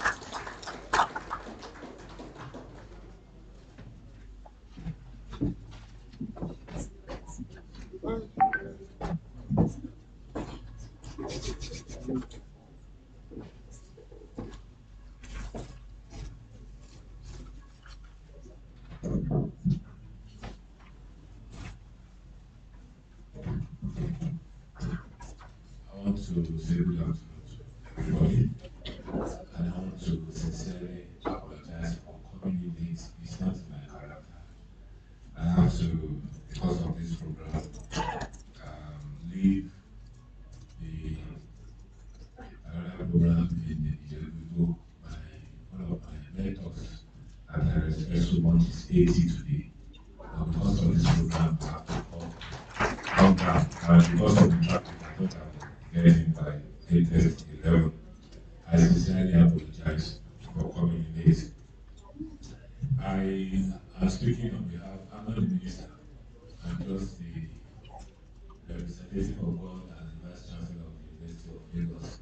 I want to say good afternoon to everybody, and I want to sincerely apologize for coming in late. It's not in my character. I have to, because of this program, leave the another program in Ijebudo. One of my mentors that I respect so much is 80 today. But because of this program, I have to come down. And because of the traffic, I thought I would get in by 8:11. I sincerely apologize for coming late. I am speaking on behalf, I'm not the minister, I'm just the representative of God as the Vice Chancellor of the University of Lagos,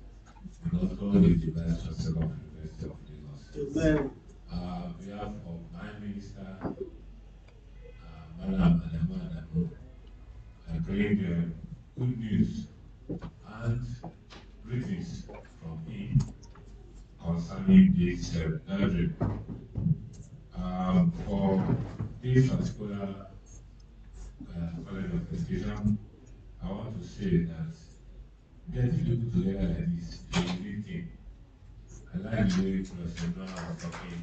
because God is the Vice Chancellor of the University of Lagos. Amen. On behalf of my minister, Madam Adamu Adamu, I bring good news and greetings from him concerning this gathering. For this particular College of Education, I want to say that getting people together like this is a unique thing. I like the way Professor Noah was talking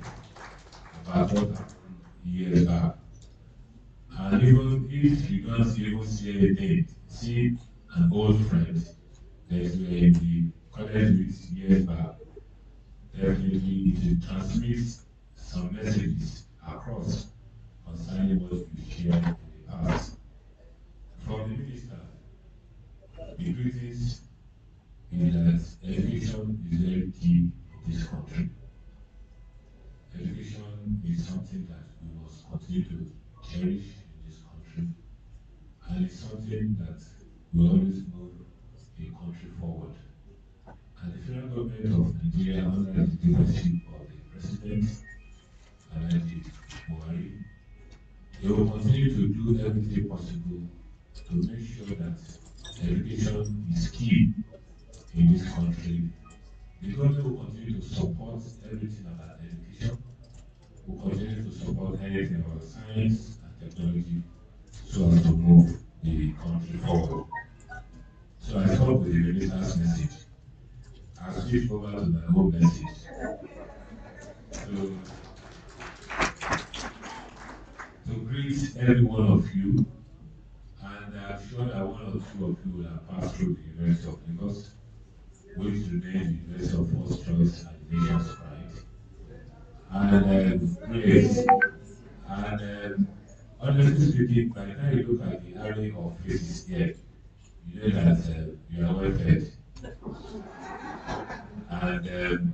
about what happened years back. And even if you don't even see anything, see an old friend that you were in the college with years back, definitely it will transmit some messages across concerning what you shared in the past. From the minister, the greetings is that education is very key in this country. Education is something that we must continue to cherish in this country, and it's something that will always move a country forward. federal government of Nigeria under the leadership of the President Alhaji Buhari, they will continue to do everything possible to make sure that education is key in this country. The government will continue to support everything about education, will continue to support anything about science and technology so as to move the country forward. So I stop with the minister's message. I switch over to my own message. So to greet every one of you, and I'm sure that one or two of you will have passed through the University of Lagos, which remains the University of First Choice and the nation's pride. And grace. And honestly speaking, by the time you look at the array of faces here, you know that you are well fed. And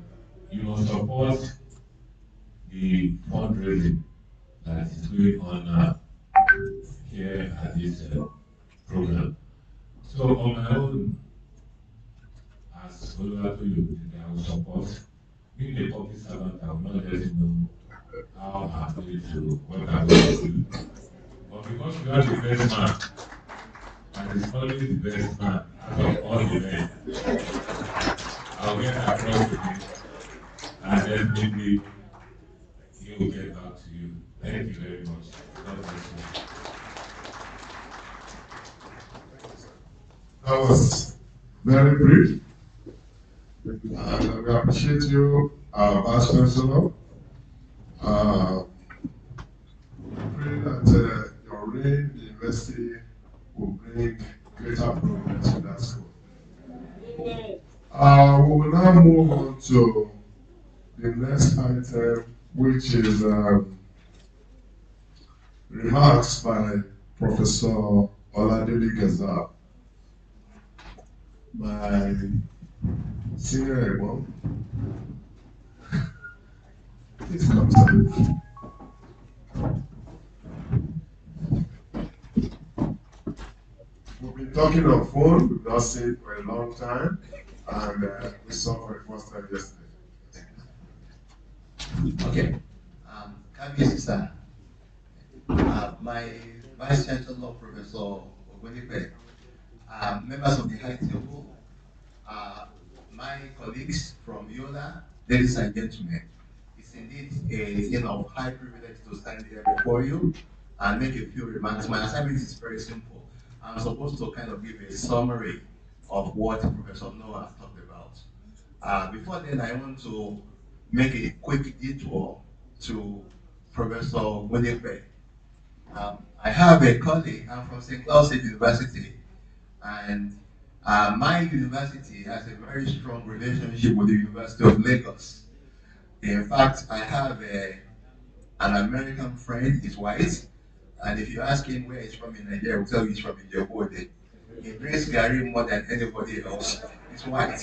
you must support the fundraising that is going on now here at this program. So on my own, as Oluwatoyo, I will support. Being a public servant, I will not let you know how I'm going to, what I'm going to do. But because you are the best man, and it's always the best man out of all the men, I'll get across to him, and definitely he will get back to you. Thank you very much. God bless you. That was very brief. And we appreciate you, Vice Chancellor. We pray that your reign in the university will bring greater progress to that school. We will now move on to the next item, which is remarks by Professor Oladele Gazal, my senior one. Please come, sir. We've been talking on phone, we've not seen for a long time, and we saw for the first time yesterday. Okay. Kabiyesi sir, my Vice Chancellor, Professor Ogonipe, members of the High Table, my colleagues from Yola, ladies and gentlemen, it's indeed a high privilege to stand here before you and make a few remarks. My assignment is very simple. I'm supposed to kind of give a summary of what Professor Noah talked about. Before then, I want to make a quick detour to Professor Ogonipe. I have a colleague, I'm from St. Cloud State University, and my university has a very strong relationship with the University of Lagos. In fact, I have an American friend, he's white, and if you ask him where he's from in Nigeria, he'll tell you he's from Ijebu. He drinks Gary more than anybody else. He's white.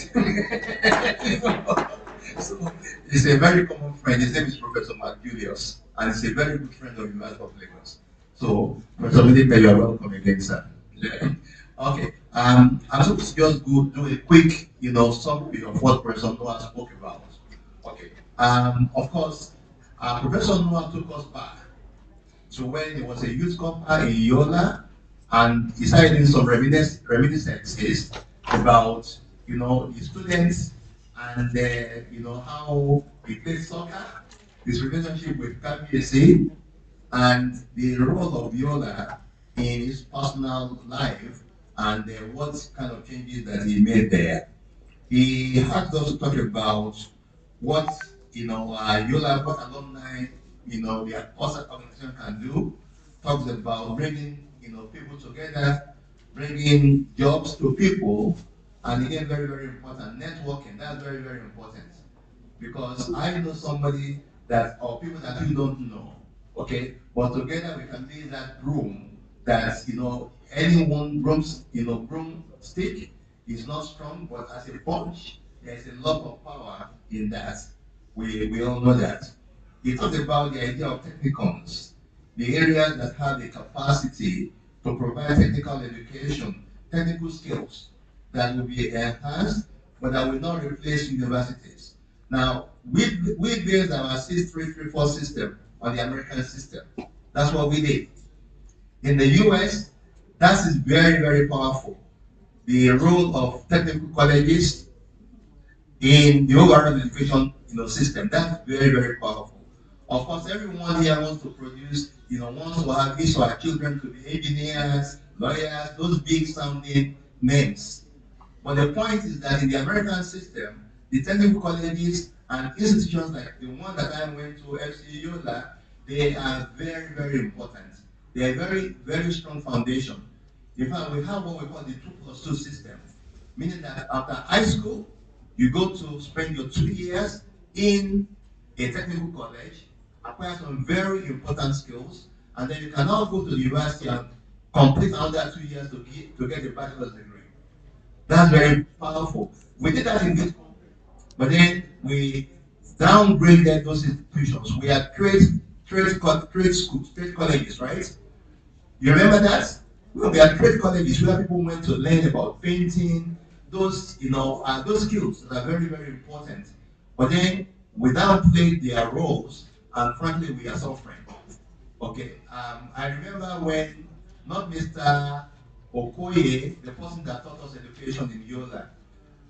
So he's a very common friend. His name is Professor Mark Julius, and he's a very good friend of the University of Lagos. So, Professor Medipe, you are welcome again, sir. Yeah. Okay. I'm supposed to just go do a quick, summary of what Professor Noah spoke about. Okay. Of course, Professor Noah took us back to when he was a youth corps in Yola, and he started doing some reminiscences about, his students and how he played soccer, his relationship with KBSA, and the role of Yola in his personal life, and what kind of changes that he made there. He had us talk about what Yola, what alumni, the organization can do. Talks about bringing people together, bringing jobs to people, and again, very very important, networking. That's very very important because I know somebody that or people that you don't know. Okay, but together we can be that broom that any one broomstick is not strong, but as a bunch, there's a lot of power in that. We all know that. He talked about the idea of technicons, the areas that have the capacity to provide technical education, technical skills that will be enhanced but that will not replace universities. Now, we based our 6334 system on the American system. That's what we did. In the US, that is very, very powerful. The role of technical colleges in the overall education system, that's very, very powerful. Of course, everyone here wants to produce, wants to have his or her children to be engineers, lawyers, those big sounding names. But the point is that in the American system, the technical colleges and institutions like the one that I went to, FC Yola, they are very, very important. They are very, very strong foundation. In fact, we have what we call the 2+2 system, meaning that after high school, you go to spend your 2 years in a technical college, acquire some very important skills, and then you can now go to the university and complete another 2 years to get a bachelor's degree. That's very powerful. We did that in this country, but then we downgraded those institutions. We had trade schools, trade colleges, right? You remember that? Well, we had trade colleges where people went to learn about painting, those skills that are very, very important. But then we downplayed their roles, and frankly, we are suffering. Okay, I remember when not Mr. Okoye, the person that taught us education in Yola,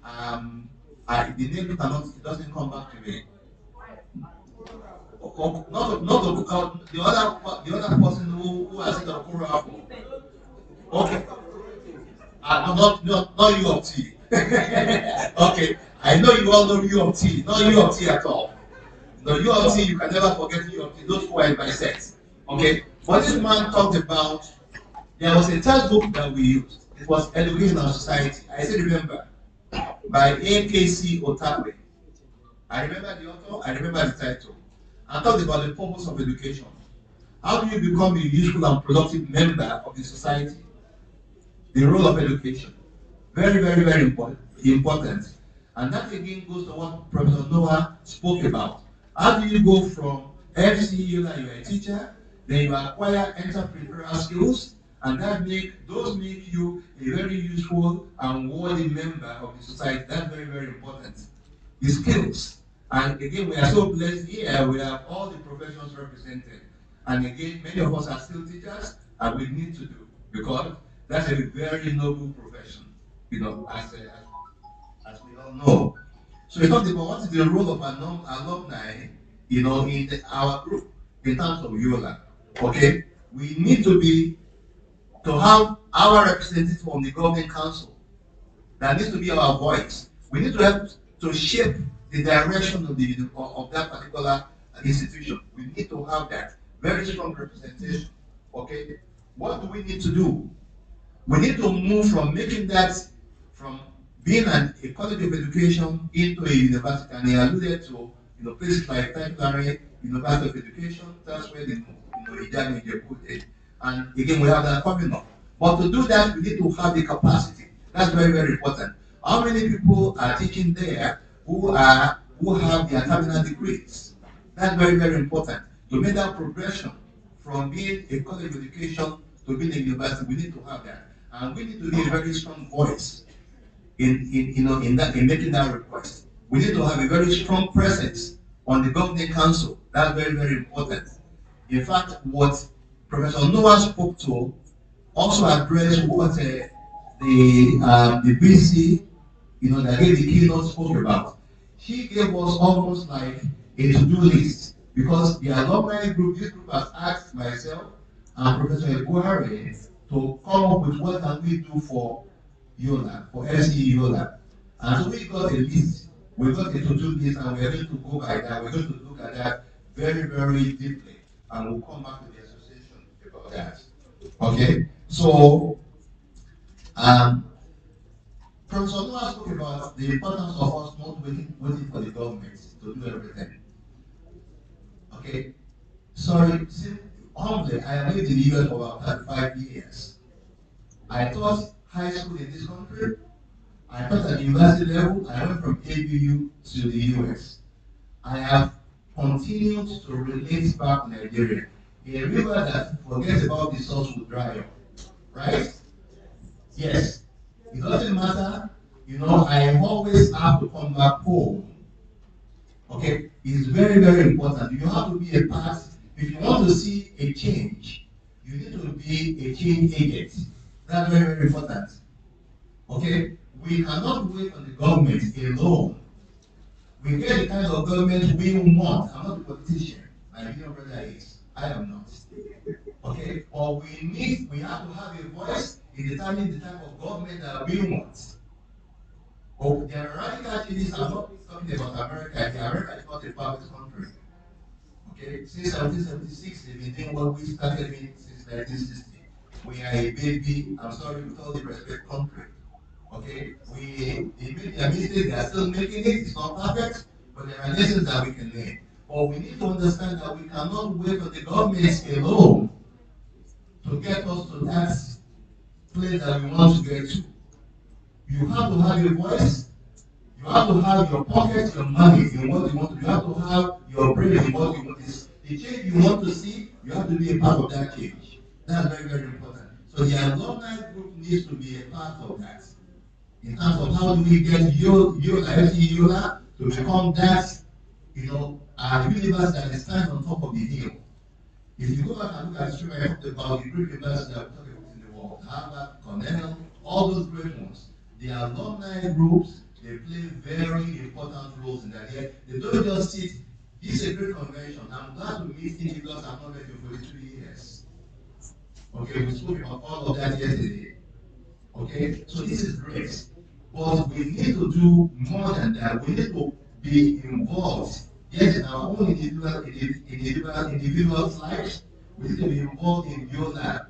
the name it doesn't come back to me. Not the other person who has it on Kura. Okay, not U of T. Okay, I know you all know U of T, not U of T at all. No, U of T, you can never forget U of T. Those who are in my set. Okay, but this man talked about. There was a textbook that we used. It was Education and Society. I still remember by A.K.C. Otakwe. I remember the author. I remember the title. I talked about the purpose of education. How do you become a useful and productive member of the society? The role of education. Very, very, very important. And that again goes to what Professor Noah spoke about. How do you go from FCU that you're a teacher, then you acquire entrepreneurial skills, and those make you a very useful and worthy member of the society. That's very, very important. The skills. And again, we are so blessed here, we have all the professions represented. And again, many of us are still teachers, and we need to do, because that's a very noble profession, as we all know. So we talked about what is the role of alumni, in our group, in terms of Yola. Okay, we need to have our representative on the governing council. That needs to be our voice. We need to help to shape the direction of that particular institution. We need to have that very strong representation. Okay, what do we need to do? We need to move from making that from being a college of education into a university, and he alluded to places like Temporary University of Education. That's where the Ijani put it. And again, we have that coming up. But to do that, we need to have the capacity. That's very, very important. How many people are teaching there who have their terminal degrees? That's very, very important. To make that progression from being a college of education to being a university, we need to have that. And we need to be a very strong voice in making that request. We need to have a very strong presence on the governing council. That's very, very important. In fact, what Professor Noah spoke to also addressed what the BC, that gave the keynote spoke about. She gave us almost like a to-do list, because the alumni group, this group has asked myself and Professor Ebuhari to come up with what can we do for Yola, for FC Yola. And so we got a list. We got a to-do list, and we're going to go by that. We're going to look at that very, very deeply, and we'll come back to the association about that. Okay? So, Professor Noah spoke about the importance of us not waiting for the government to do everything. Okay? Sorry, see, humbly, I lived in the US for about 35 years. I taught high school in this country. I taught at the university level. I went from ABU to the US. I have continued to relate back to Nigeria. A river that forgets about the source will dry up. Right? Yes. It doesn't matter I always have to come back home. Okay, it's very, very important. You have to be a part. If you want to see a change, you need to be a change agent. That's very, very important. Okay, we cannot wait on the government alone. We get the kind of government we want. I'm not a politician. My dear brother is. I am not. Okay, but we have to have a voice in determining the type of government that we want. Oh, there are radical changes. I'm not talking about America. America is not a perfect country. Okay, since 1776, they've been doing what we started doing since 1960. We are a baby, I'm sorry, with all the respect, country. Okay, they made their mistakes, they are still making it, it's not perfect, but there are lessons that we can learn. But we need to understand that we cannot wait for the government alone to get us to that place that we want to get to. You have to have a voice. You have to have your pocket, your money in what you want to do. You have to have your brain in what you want to see. The change you want to see, you have to be a part of that change. That's very, very important. So the alumni group needs to be a part of that. In terms of how do we get Yola, FC Yola, to become that, universe that stands on top of the hill. If you go back and look at the story I talked about, the great universities that we talk about in the world, Harvard, Cornell, all those great ones, the alumni groups, they play very important roles in that. They don't just sit, this is a great convention. I'm glad to meet individuals I've not met in 42 years. Okay, we spoke about all of that yesterday. Okay, so this is great. But we need to do more than that. We need to be involved. Yes, in our own individual lives, we need to be involved in your life.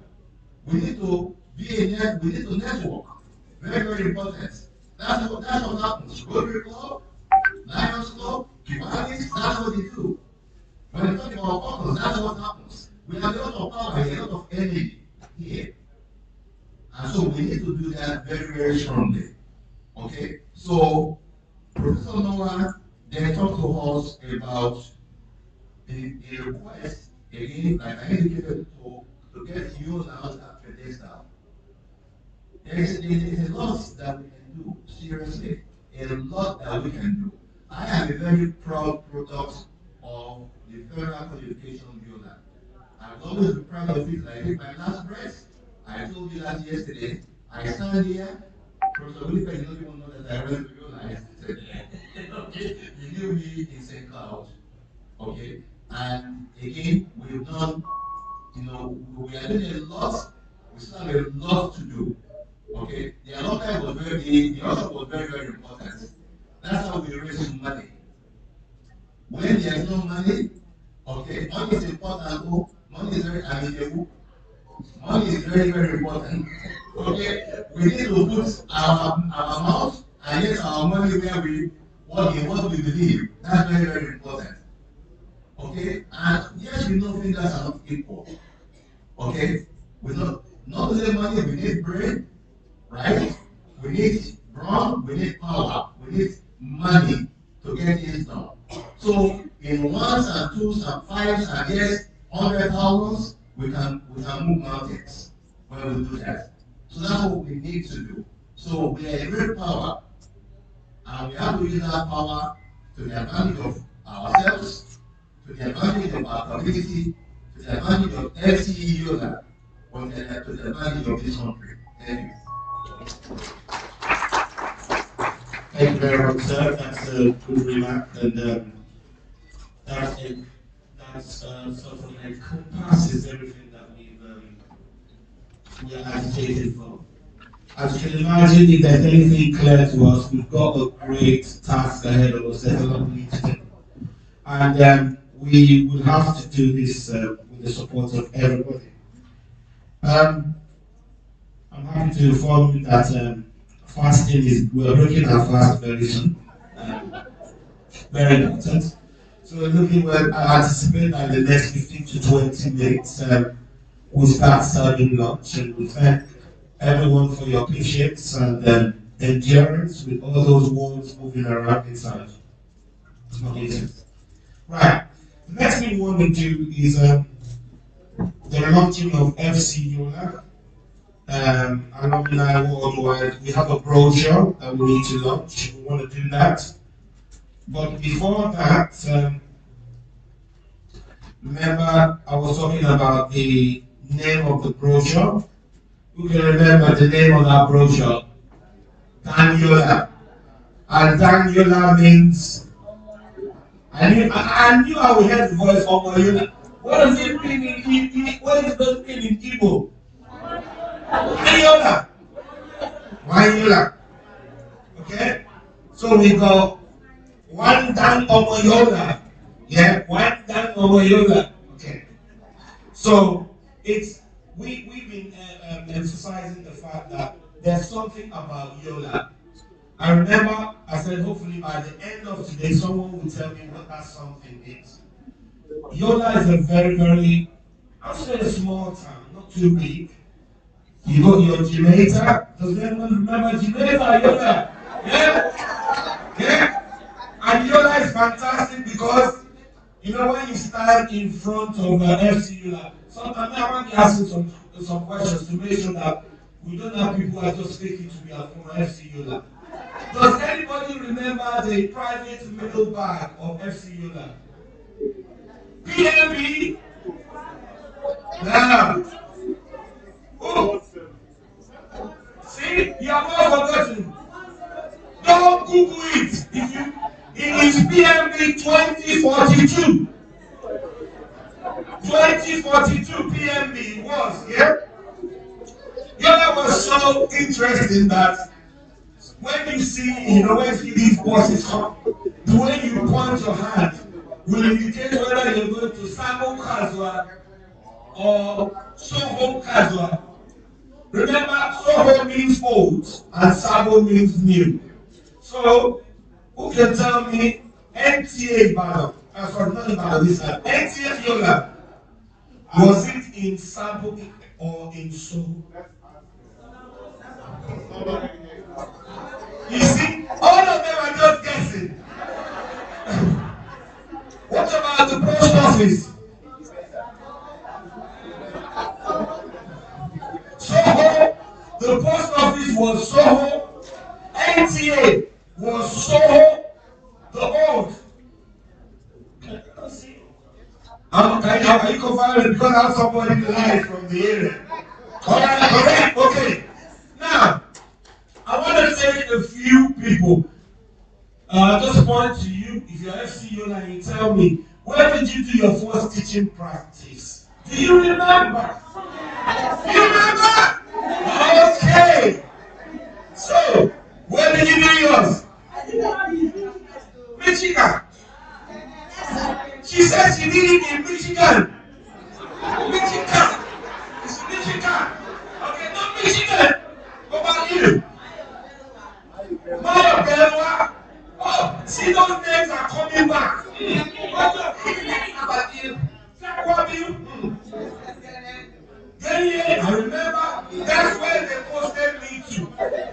We need to we need to network. Very, very important. That's what happens. Rotary Club, Lions Club, Kiwanis, that's what they do. When we talk about focus, that's what happens. We have a lot of power here, a lot of energy here. And so we need to do that very, very strongly. Okay? So Professor Noah then talked to us about the request, again, like I indicated, to get you out that pedestal. There's a lot that we can do, seriously. A lot that we can do. I am a very proud product of the Federal Qualification Yola. I will always be proud of it. I take my last breath. I told you that yesterday. I stand here. Professor Willifer did not even know that I went to Yola. I said, okay, you knew me in St. Cloud. Okay, and again, we've done, we are doing a lot. We still have a lot to do. Okay, the alumni was the also was very, very important. That's how we raise money. When there's no money, okay, money is important. Oh, money is very, money is very, very important. Okay, we need to put our mouth and get our money where we what in what we believe. That's very, very important. Okay, and yes, we know fingers are not equal. Okay, we not only money, we need brain, right? We need brawn, we need power, we need money to get things done. So in ones and twos and fives and yes, 100,000s, we can move mountains when we do that. So that's what we need to do. So we are a great power, and we have to use that power to the advantage of ourselves, to the advantage of our community, to the advantage of FCE Yola, but to the advantage of this country. Thank you. Thank you very much, sir. That's a good remark, and that's a, sort of encompasses everything that we are agitated for. As you can imagine, if there's anything clear to us, we've got a great task ahead of us. There's a lot we need to do, and we will have to do this with the support of everybody. Um, I'm happy to inform you that fasting is, we're breaking our fast very soon. Um, Very important. So we're looking, well, I anticipate that in the next 15 to 20 minutes, we'll start serving lunch, and we thank everyone for your patience and endurance with all those walls moving around inside. Amazing. Right. The next thing we want to do is the launching of FC Yola. alumni worldwide. We have a brochure that we need to launch. We want to do that. But before that, remember I was talking about the name of the brochure. Who can remember the name of that brochure? Yola. And Yola means, I knew I would hear the voice of Yola. What does it mean in Igbo? What does it mean in Igbo? Yola. Yola. Okay? So we go one down Yola. Yeah, one down Yola. Okay. So it's we've been emphasizing the fact that there's something about Yola. I remember I said hopefully by the end of today someone will tell me what that something is. Yola is a very, very, I'll say a small town, not too big. You got your Jamaica. Does anyone remember Jamaica, Yola? Yeah? Yeah? And Yola is fantastic because you know when you stand in front of FC Yola, sometimes I want to ask you some questions to make sure that we don't have people who are just faking to be a former FC Yola. Does anybody remember the private middle bag of FC Yola? PMB? Now, oh, see, you have all forgotten. Don't Google it. It is PMB 2042. 2042 PMB was, yeah? Yola was so interesting that when you see, when you see these buses come, the way you point your hand will indicate whether you're going to Sabo Kazwa or Soho Kazwa. Remember, Soho means old and Sabo means new. So, who can tell me NTA Battle? Sorry, not Battle this time. NTA Yola. Was it in Sabo or in Soho? You see, all of them are just guessing. What about the post office? Soho, the post office was Soho, NTA was Soho, the old. Are you confided because I have somebody live from the area? Alright, okay. Now, I want to take a few people. Just point to you, if you're FC Yola and you tell me, where did you do your first teaching practice? Do you remember? You remember? Okay. So, where did you do yours? Michigan. She said she did it in Michigan. Michigan. It's Michigan. Okay, not Michigan. What about you? Maya Belwa. Oh, see those names are coming back. How about you? What do you? Then I remember that's where they posted me to.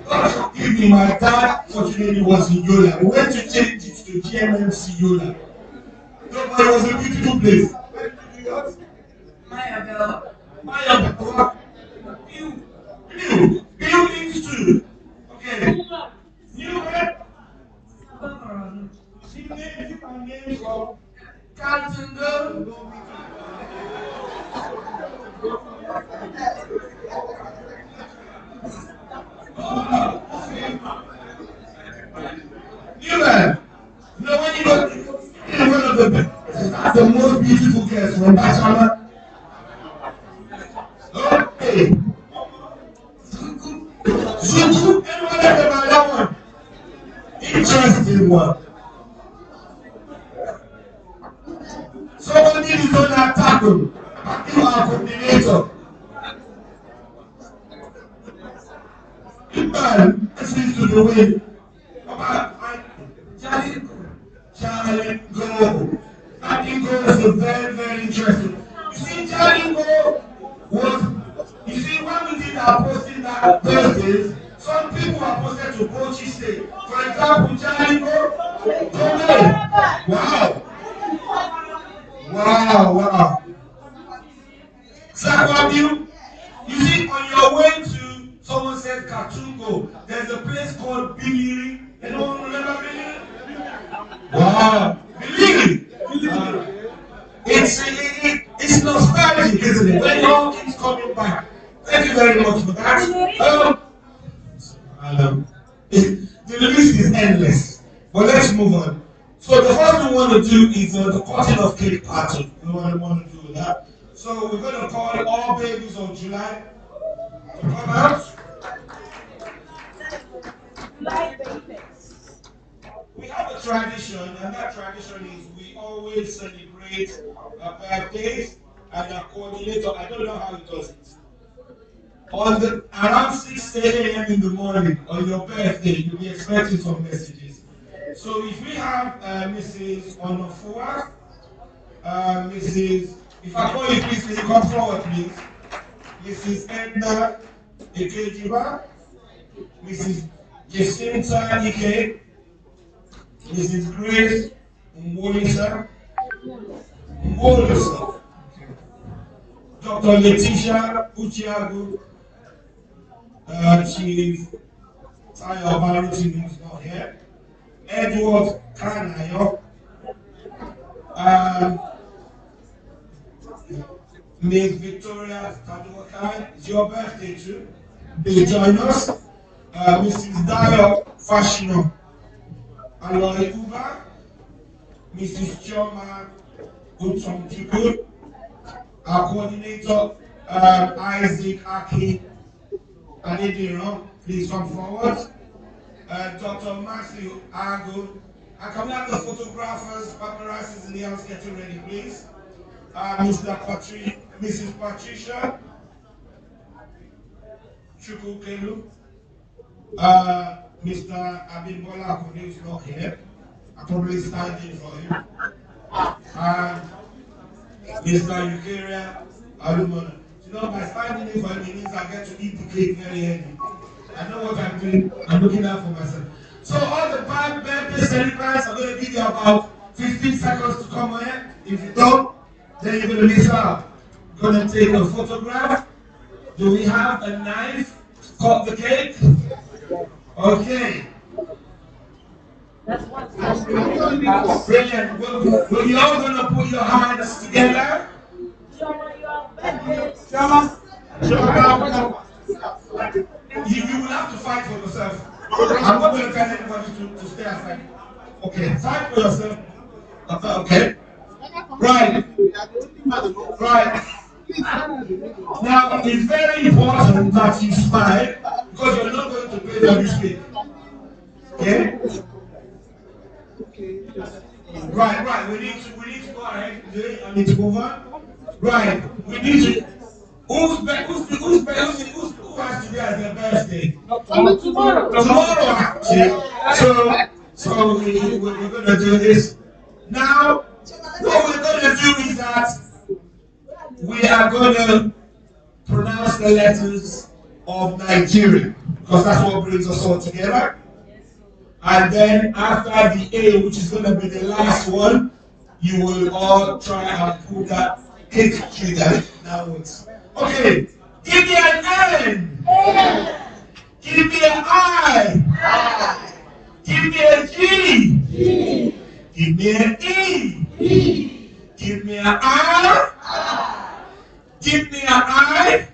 God forgive me, my dad fortunately was in Yola. We went to change it to GMMC Yola. No, but it was a beautiful place. Where did you do yours? Maya Belwa. Maya Belwa. New. Buildings too. Okay. New where? New names, you can name from Carlton Girl. New man. You know when you go in one of the most beautiful girls from Bachama. Okay. Zuku, anyone ever about that one? Interesting one. Someone did his own tackle. You are coordinator. Man, seems to the way. Jalingo. Jalingo is a very, very interesting. You see, Jalingo was, you see, when we did our posting that Thursdays, some people are posted to Kochi State. For example, Jalingo, Tome. Wow. Wow. Zakwabiu, you see, on your way to Believe. It's nostalgic, isn't it? When it all keeps coming back. Thank you very much for that. The list is endless. But let's move on. So the first thing we want to do is the cutting of cake pattern. We want to do with that. So we're going to call all babies of July to come out. We have a tradition, and that tradition is we always celebrate birthdays, and our coordinator, I don't know how he does it. Around 6 a.m. in the morning on your birthday, you'll be expecting some messages. So if we have Mrs. Onofua, Mrs. If I call you, please, can you come forward, please? Mrs. Edna Ekejiba, Mrs. Jacinta Ike, Mrs. Grace Mwolisa, Dr. Letitia Uchiagu, Chief Tayo Barity, who's not here, Edward Kanayo, Miss Victoria Taduakai, it's your birthday too. Please join us. Mrs. Dayo Fashino, Aloy Uba, Mrs. Choma Utomjuku, our coordinator, Isaac Aki Adediro, please come forward. Dr. Matthew Agu, and can we have the photographers, paparazzis in the house getting ready, please? Mrs. Patricia Chukukelu, Mr. Abimbola Akune is not here. I probably standing for him. And Mr. Eukaria Alumona. You know, by standing in for him, it means I get to eat the cake very early. I know what I'm doing. I'm looking out for myself. So all the bad birthday celebrants are going to give you about 15 seconds to come here. If you don't, then you're going to miss out. Going to take a photograph. Do we have a knife to cut the cake? Okay. Brilliant. Well, you're all going to put your hands together. You will have to fight for yourself. I'm not going to tell anybody to stay aside. Okay, fight for yourself. Okay. Right. Right. Now, it's very important that you smile because you're not going to pay for this cake. Okay? Right. We need to go ahead. I need to move on. Right. We need to. Who has today as their birthday? Tomorrow. Tomorrow, actually. So we're going to do this. Now, what we're going to do is that we are going to pronounce the letters of Nigeria, because that's what brings us all together. And then after the A, which is going to be the last one, you will all try and put that cake trigger downwards. Okay, give me an N. Give me an I. Give me a G. Give me an E. Give me an R. Give me an I.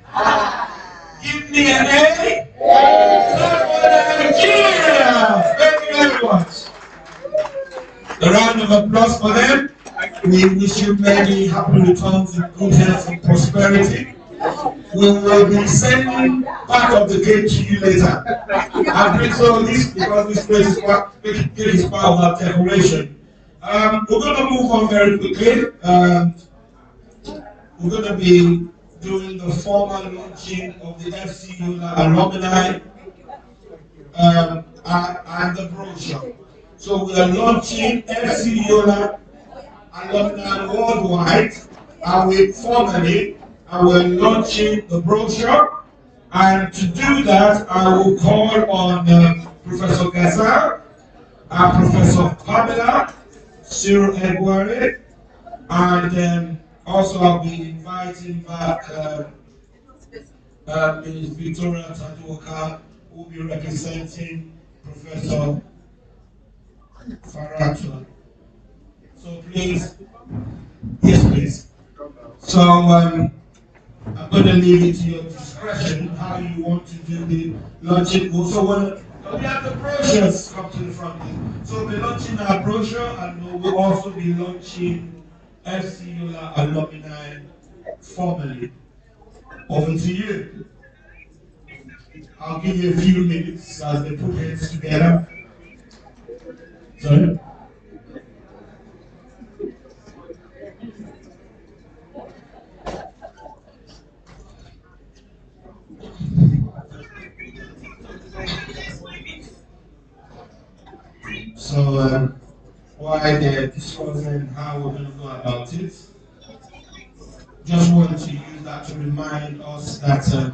Give me an A. Nigeria. Thank you very much. A round of applause for them. We wish you many happy returns in good health and prosperity. We will be sending part of the cake to you later. I'm bring all this because this place is part of our decoration. We're going to move on very quickly. We're going to be doing the formal launching of the FC Yola alumni and the brochure. So we are launching FC Yola alumni worldwide, and we formally and we're launching the brochure. And to do that, I will call on Professor Gaza, Professor Pamela, Cyril Edward, and also I'll be inviting back Ms. Victoria Taduoka, who will be representing Professor Farato. So please, yes, please. So I'm going to leave it to your discretion how you want to do the launching. Also, we have the brochures come to the front. So we'll be launching our brochure, and we'll also be launching FC Yola alumni formally. Over to you. I'll give you a few minutes as they put heads together. Sorry. So while they're discussing how we're going to go about it, just wanted to use that to remind us that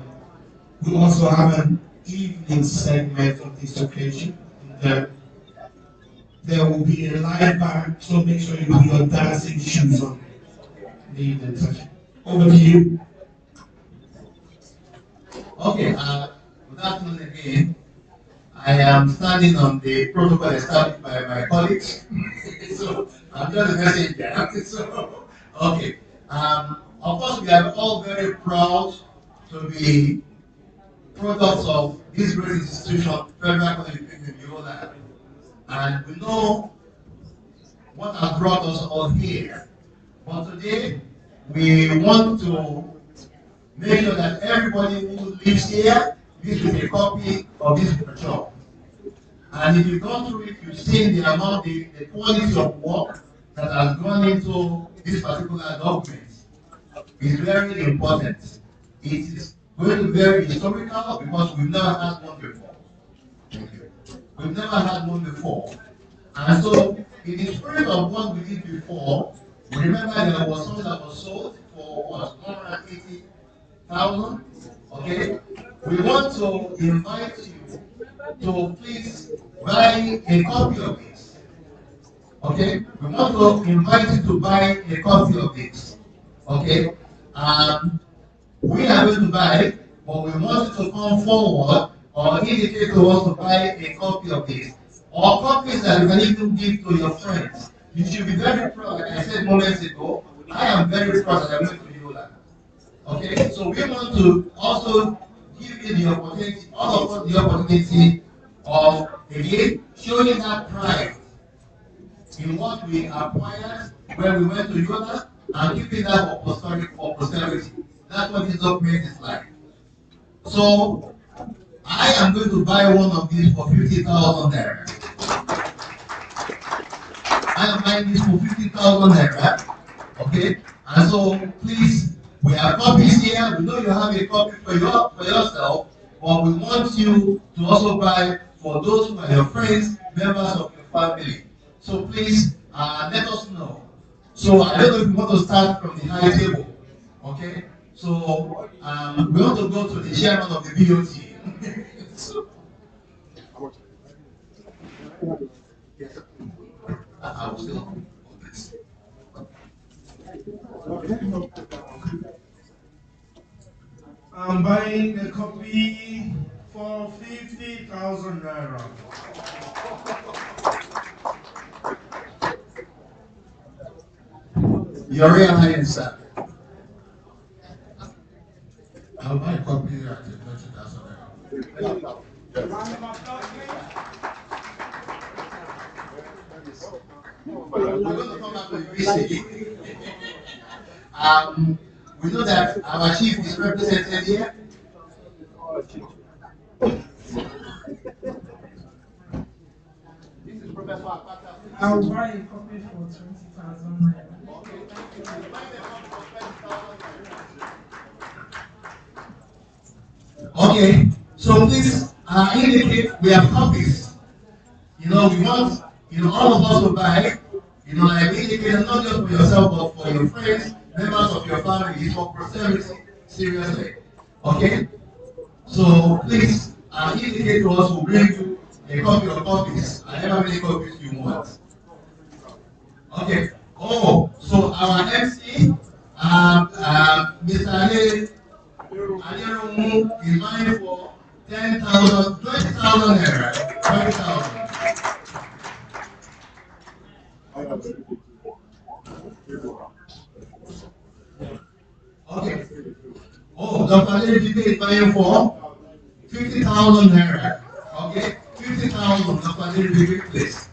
we also have an evening segment of this occasion. And, there will be a live band, so make sure you put your dancing shoes on in the evening session. Over to you. Okay, good afternoon again. I am standing on the protocol established by my colleagues. So I'm just a messenger. So, okay. Of course, we are all very proud to be products of this great institution, Federal College in Yola. And we know what has brought us all here. But today, we want to make sure that everybody who lives here lives with a copy of this brochure. And if you've gone through it, you've seen the amount, the quality of work that has gone into this particular document. Is very important. It is going to be very historical because we've never had one before. We've never had one before. And so, in the spirit of what we did before, remember there was something that was sold for what, 180,000? Okay? We want to invite you to please buy a copy of this. Okay? We want to invite you to buy a copy of this. Okay? We are going to buy, but we want you to come forward or indicate to us to buy a copy of this. Or copies that you can even give to your friends. You should be very proud, like I said moments ago. I am very proud that I went to Yola. Okay, so we want to also give you the opportunity, all of us the opportunity of, again, showing that pride in what we acquired when we went to Yola and keeping that for posterity. That's what this document is like. So I am going to buy one of these for 50,000 naira. I am buying this for 50,000 naira. Okay? And so please, we have copies here. We know you have a copy for yourself, but we want you to also buy for those who are your friends, members of your family. So please let us know. So I don't know if you want to start from the high table. Okay? So we want to go to the chairman of the BOT. So, yes. I will still on this. I'm buying a copy for 50,000 naira. Your Royal Highness, sir. I'll buy a copy at 20,000 naira. We're going to come back to VC. We know that our chief is represented here. This is Professor Akpata. I'll buy a copy for 20,000 naira. Okay, so please indicate we have copies. We want, all of us to buy, like indicated not just for yourself, but for your friends, members of your family, it's for posterity, seriously. Okay? So please indicate to us, we'll bring you a copy of copies, however many copies you want. Okay. Oh, so our MC, Mr. Aderomu is buying for 10,000, 20,000 naira. 20,000. Okay. Oh, Dr. Adeleke is buying for 50,000 naira. Okay, 50,000. Dr. Adeleke, please.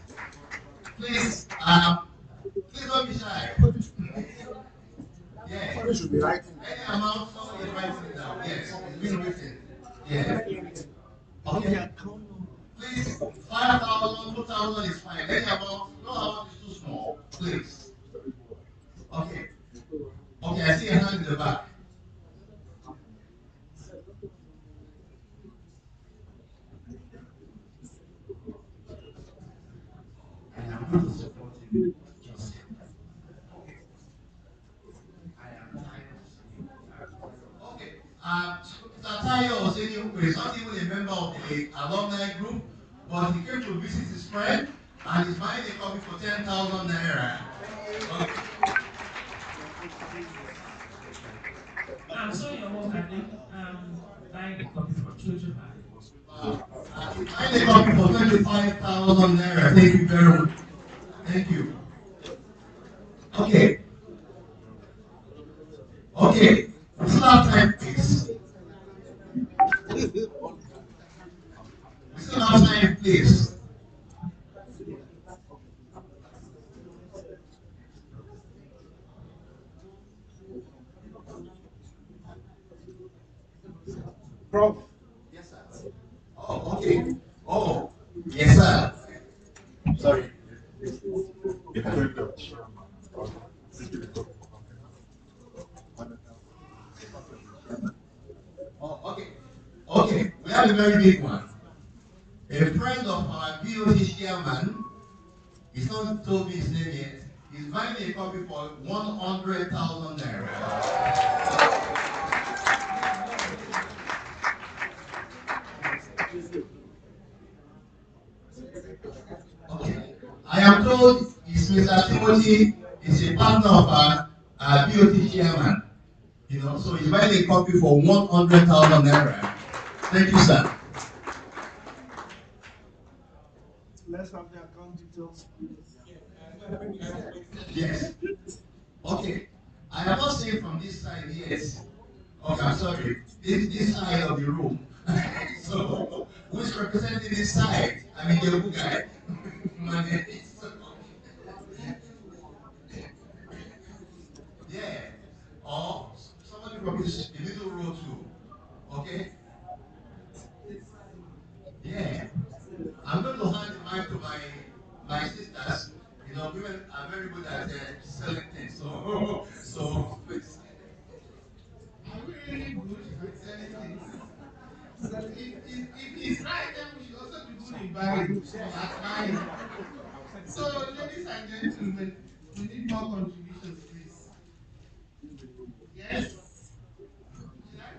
Please, please don't be shy. Yeah. Any amount, someone is writing it down. Yes, it's been written. Yeah. Okay. Please, 5,000, 2,000 is fine. Any amount, no amount is too small. Please. Okay. Okay, I see a hand in the back. I am not supporting just him. I am tired of seeing him. Okay. Satayo Oseni is not even a member of the alumni group, but he came to visit his friend and is buying a copy for 10,000 naira. Okay. I'm sorry, your work, I think. Buying a copy for 25. He's buying a copy for 25,000 naira. Thank you very much. Thank you. Okay. Okay. We still have time, please. We still have time, please. Prof. Yes, sir. Oh, okay. Oh, yes, sir. Sorry. You can take the Oh, okay. Okay, we have a very big one. A friend of our BOT chairman, he's not told me his name yet. He's buying a copy for 100,000 naira. Okay. I am told it's Mr. Timothy is a partner of our BOT chairman. You know, so he's buying a copy for 100,000 naira. Thank you, sir. Let's have the account details, please. Yes. Okay. I have not seen from this side yet. Okay, I'm sorry. This side of the room. So, who's representing this side? I mean, the good guy. My name is- yeah. Or somebody from this the middle row too. Okay? Yeah. I'm going to hand the mic to my sisters. You know, women are very good at selling things. So, so please. Are we really good at selling things? So if he's right, then we should also be good in buying, at buying. So, ladies and gentlemen, we need more contributions, please. Yes? Should I count?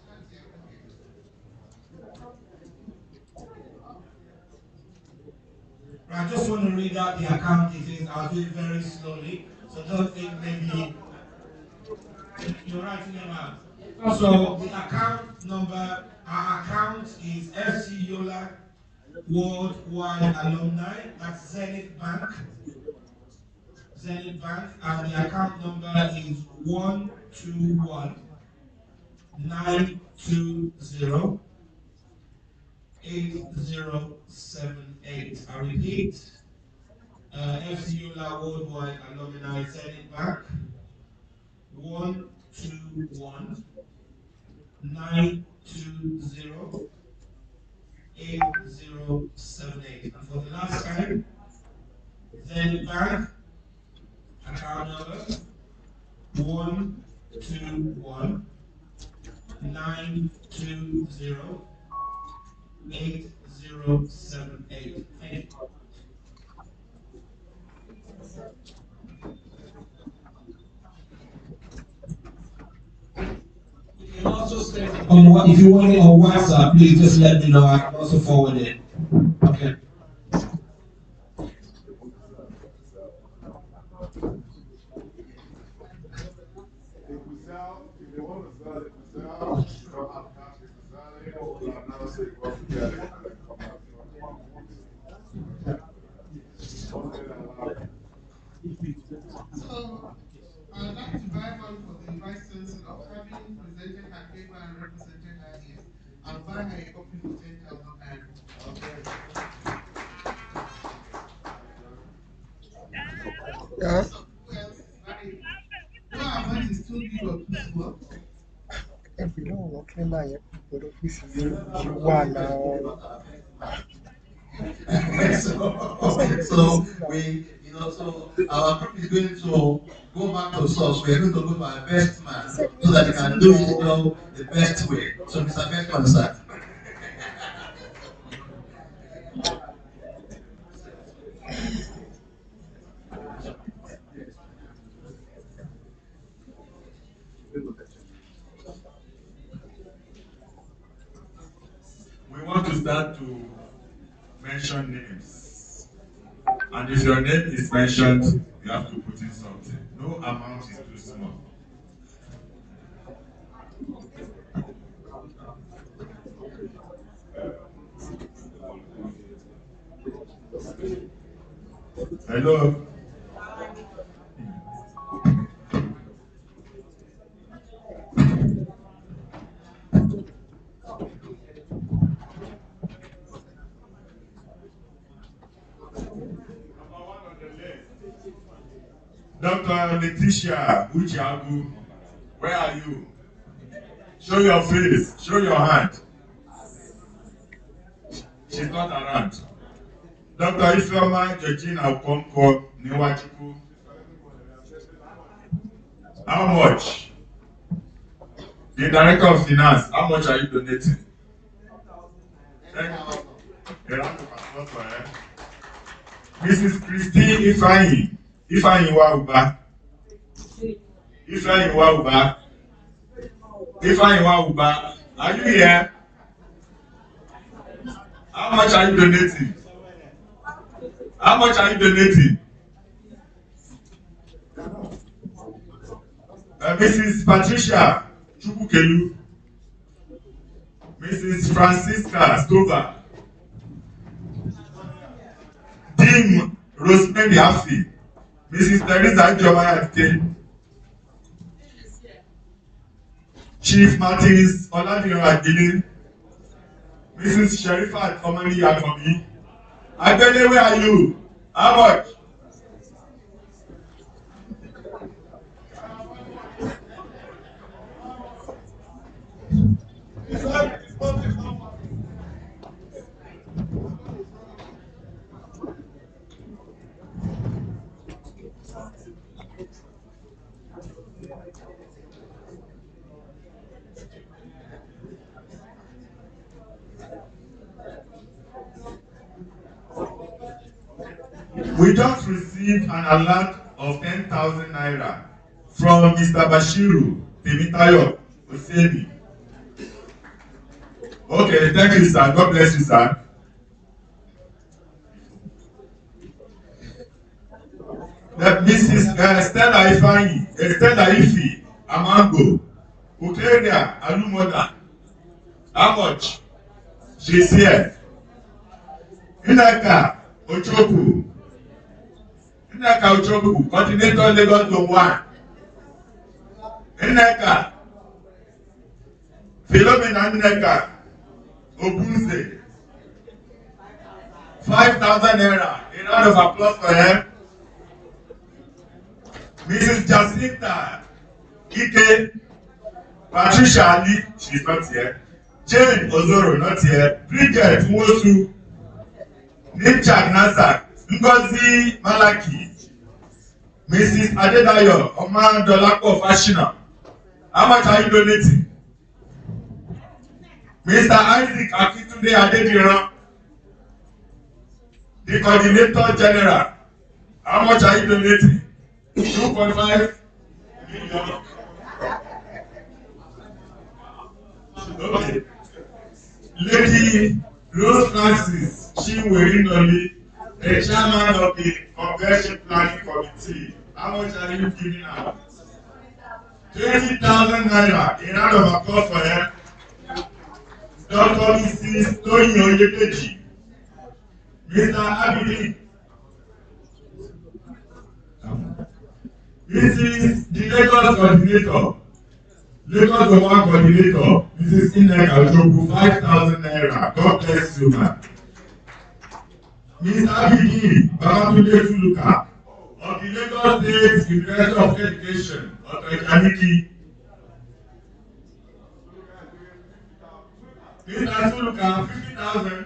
Count here, okay. I just want to read out the account details. I'll do it very slowly. So don't think maybe you're writing them out. So the account number, our account is FC Yola Worldwide Alumni. That's Zenith Bank. Zenith Bank. And the account number is 121-920-8078. I repeat, FC Yola Worldwide Alumni Zenith Bank. 121-920-8078. And for the last time, Zenith Bank, account number 121-920-8078. Thank you. You can also send it on if you want it on WhatsApp, please just let me know. I can also forward it. Okay. if we sell, if they want to sell, if we sell, you don't have cash, if we sell it, we'll announce it, go to get it, and then come back. Okay. Don't say that loud. Yeah. Your voice is too big or too small. Every long walking by your office is one now. So we, so our group is going to go back to source. We are going to go to our best man so that he can do his job the best way. So Mr. Best Man, sir. We want to start to mention names. And if your name is mentioned, you have to put in something. No amount is too small. Hello. Dr. Letitia Uchiagu, where are you? Show your face, show your hand. She's not around. Dr. Ifeoma Georgina Okonkwo Niwachuku. How much? The Director of Finance, how much are you donating? 10,000. A round of applause for her. Mrs. Christine Ifeanyi Wauba. Ifeanyi Wauba. Ifeanyi Wauba. Are you here? How much are you donating? How much are you donating? Mrs. Patricia Chukukelu. Mrs. Francisca Stover. Dean Rosemary Afi. Mrs. Teresa Jomayatke. Chief Martins Oladiran Adini. Mrs. Sherifat Omani Yakomi. Adele, where are you? How much? We just received an alert of 10,000 naira from Mr. Bashiru Temitayo Oseni. Okay, thank you, sir. God bless you, sir. Mrs. Stella Ifeanyi, Stella Ifi, Amango, Ukeria Alumoda. How much? She's here. Inaka Ochoku. Inaka Ochoku, Continental Lagos Zone 1. Inaka Philomena Inaka Ogunze. 5,000 naira. A round of applause for her. Mrs. Jacinta Ike, Patricia Ali, she's not here. Jane Ozoro, not here. Bridget Nwosu, Nimchak Nasser, Ngozi Malaki, Mrs. Adedayo Omadolapo Fashina. How much are you donating? Mr. Isaac Akintunde Adediran, the Coordinator General. How much are you donating? 2.5 million. Okay. Lady Rose Francis Chinwerinoli, the chairman of the Convention Planning Committee. How much are you giving out? 20,000 naira. A round of applause for her. Dr. Mrs. Toyin Oyedeji, Mr. Abidi. This is the Lagos coordinator. Lagos One coordinator, Mrs. Ineka Ojogu, 5,000 naira. God bless you, man. Mr. Abidi Babatunde Tuluka, State University of Education, Otoikaniki. Mr. Suluka, 50,000.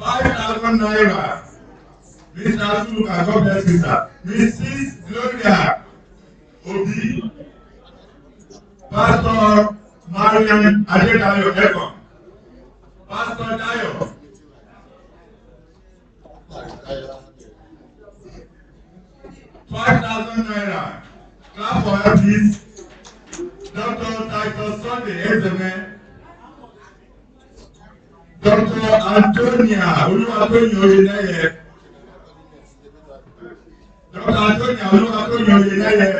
₦5,000. Mr. Suluka, God bless you, sir. Mrs. Gloria Obi, Pastor Marian Adedayo Ekon, Pastor Dayo. ₦5,000. Clap for her, please. Dr. Titus Sunday Ezeme, Dr. Antonia Oluwatoyin Oyeneye, Dr. Antonia Oluwatoyin Oyeneye,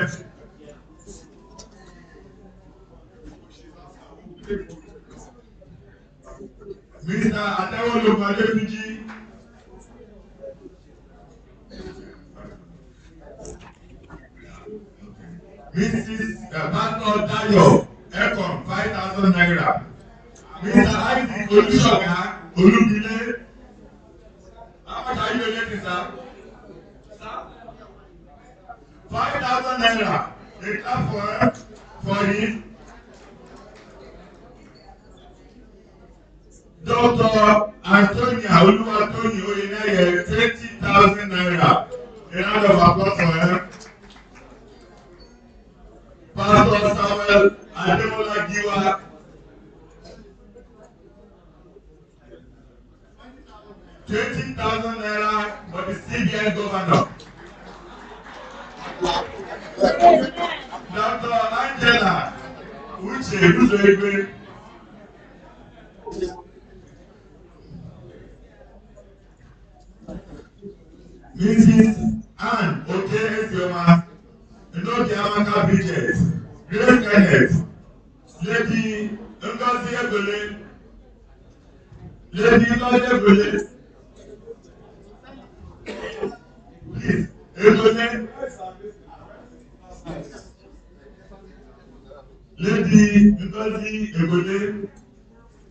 Mr. Adewolu Adetunji, Mrs. Pastor Dayo Ekon, ₦5,000. Mr. Isaac Olusoga Olubile, how much are you donating, sir? ₦5,000. A clap for him. Dr. Antonia Oluwatoyin Oyeneye, ₦20,000. A round of applause for her. Pastor Samuel Ademola Giwa, ₦20,000 for the CBN governor. Dr. Angela Uche Uzoegwe, Mrs. Anne Oke Esioma, Inoki Amaka Bridget, Grace Kenneth, Lady Ngozi Egole, Lady Ngozi Egole, please, Egole, Lady Ngozi Egole,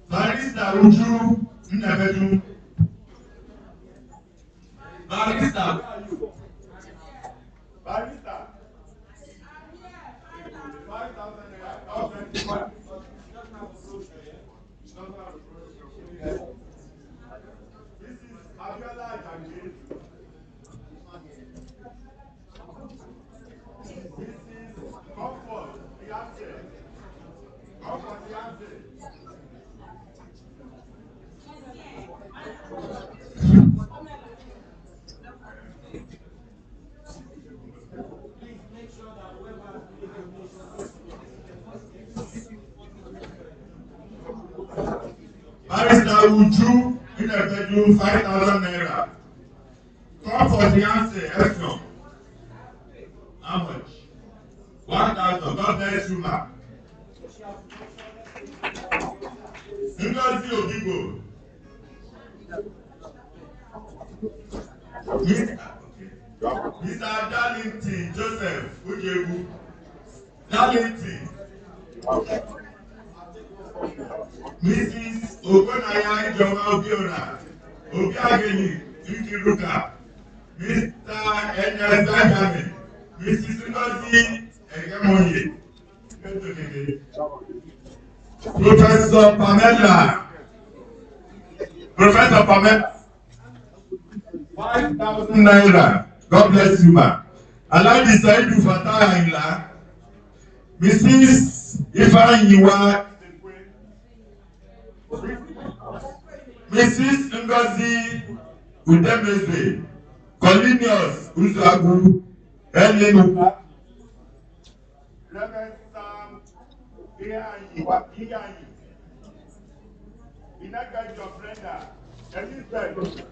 Barrister Uju Nnabedu, Barrister, Barrister, ₦5,000. This is Abiola Ajagbe. This is Comfort Fiance. Comfort Fiance. Barrister Uju Nnabedu, ₦5,000. Comfort Fiance, Effiong. How much? 1,000. God bless you, ma. Ngozi Obigo. Mr. Darlington Joseph Ujebu. Darlington. Mrs. Ogbonaya Ijeoma Obiora. Obiageli Nkiruka. Mr. Ernest Benjamin. Mrs. Ngozi Egemoye. Professor Pamela. Professor Pamela. ₦5,000. God bless you, ma. Alhaji Saidu Fatah Ayinla. Mrs. Ifeanyiwa. Mrs. Ngozi Udemeze. Colinius Uzuagu. Ellen. Reverend Sam Iyayi. Inagajo Brenda. Elizabeth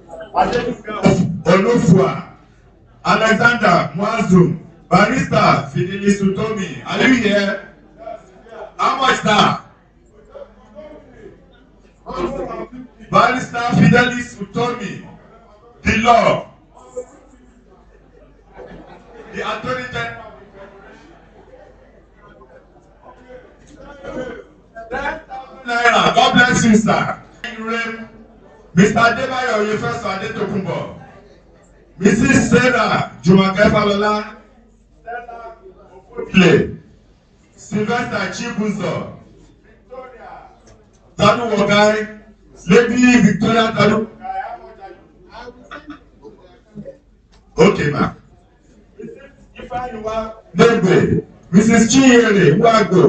Olufua. Alexander Mwazu. Barrister Fidelis Utomi. Are you here? How much now? Barrister Fidelis Utomi. The law. The attorney general. sister. Mr. Debayo Oyefeso Adetokunbo. Mrs. Sarah Jumoke Falola. Stella Ofodile. Sylvester Chibuzo. Victoria Tanu Wogai. Lady Victoria Tanu. Okay, ma. Negbe. Mrs. Chinyere Wago.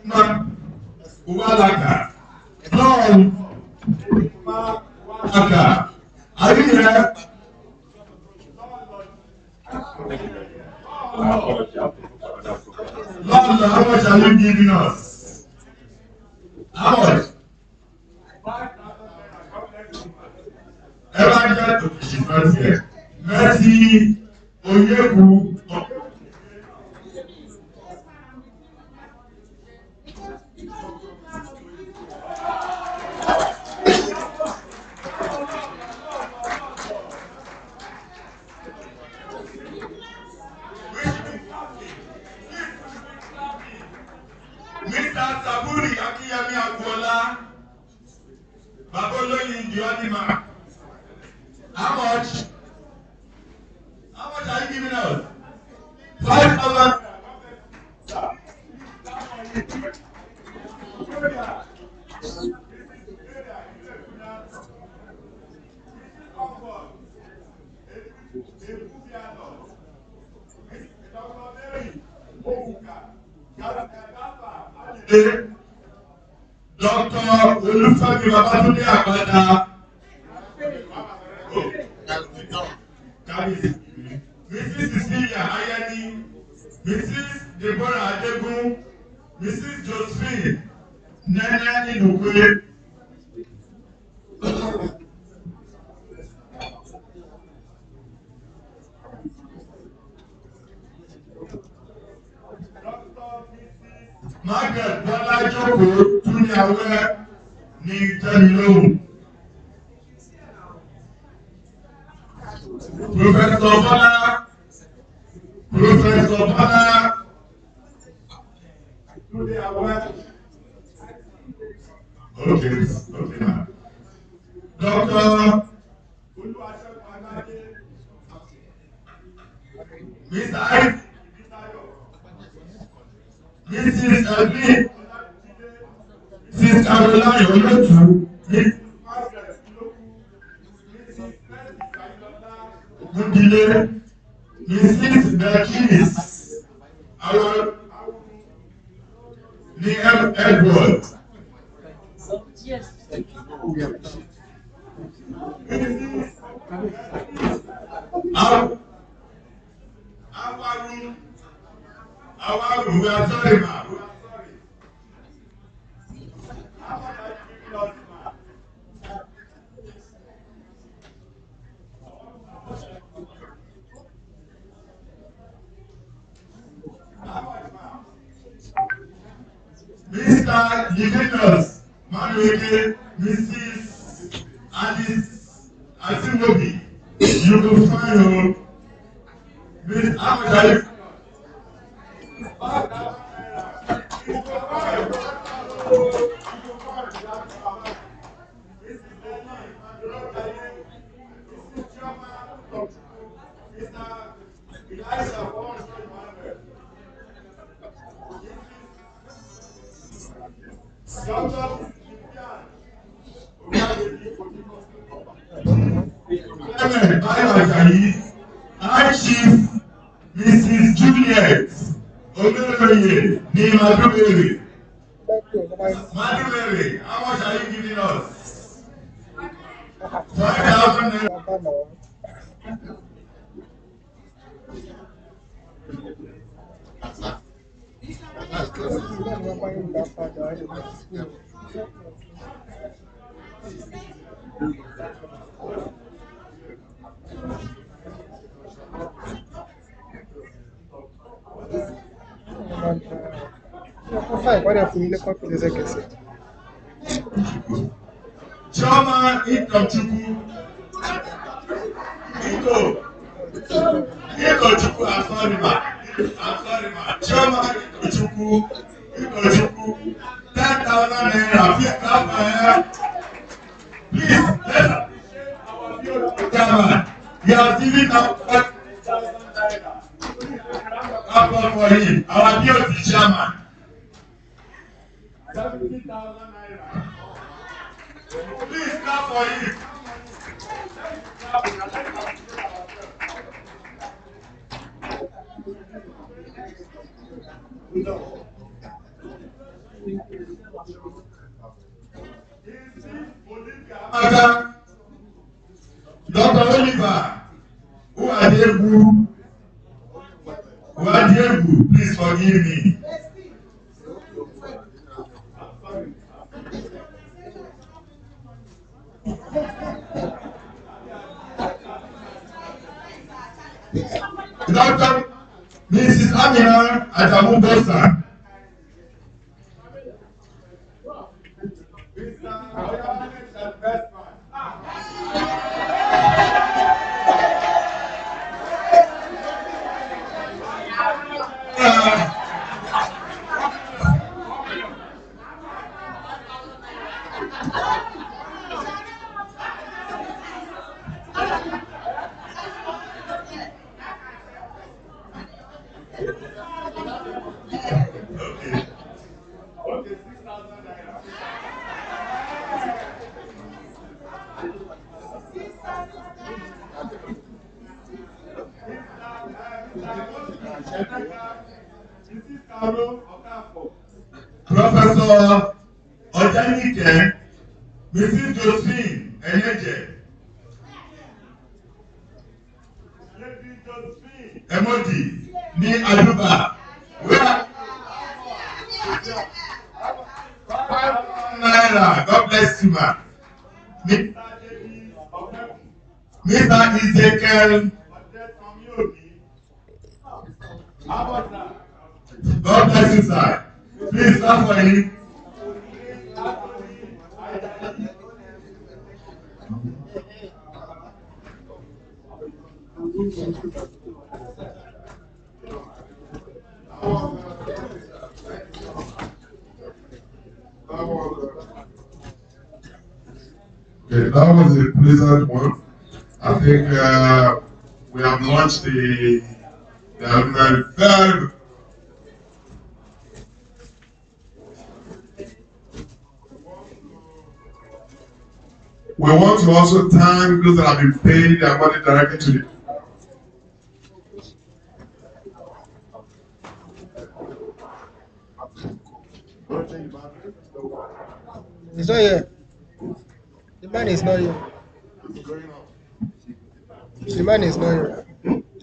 Ma. Uwalaka. Lord. Uwalaka. Are you here? Lord, how much are you giving us? How much? Ever she's not here. Mercy Oyeku. Mr. Saburi Akiyami Agbola. Baboloyin Diodima. How much? How much are you giving us? 5,000. Dr. Olufemi Babatunde Agbada. Mrs. Cecilia Ayani. Mrs. Deborah Adegun. Mrs. Josephine Nene Inukwe. Margaret Bola Joko Tunyawe ní Jẹ́milóhùn. Professor Bola Tunyawe. Okay, ma. Dr. Mr. I. Mrs. Evelyn. Mrs. Caroline Olotu. Mudile. Mrs. Beatrice. Our Edward. Yes. Our room, we are sorry, ma. We are sorry. How much are you giving us, ma? How much, ma? Mr. Divinos, Manueke, Mrs. Alice Asimobi, you will find her. Miss, how much are you? High Chief Mrs. Juliet Olóyè ní Madumere. Madumere, how much are you giving us? 5,000 naira. Chioma Itochukwu. Itochukwu, I'm sorry, ma. Chioma Itochukwu. Clap for him. Our beauty chairman. 70,000 naira. Please clap for him. Dr. Oliver, who are Diegu? Please forgive me. Dr. Mrs. Amina Adamu Bosa. Okay, 6,000 naira. Professor Ojanike, Mrs. Josephine Eneje, Lady Josephine Emodi, ní Aduba, where naira, God bless you, ma. Mr. Ezekiel, God bless you, sir. Please clap for him. Okay, that was a pleasant one. I think we have launched the third. We want to also thank those that have been paid their money directly to the. It's not here. The man is not here. The man is not here.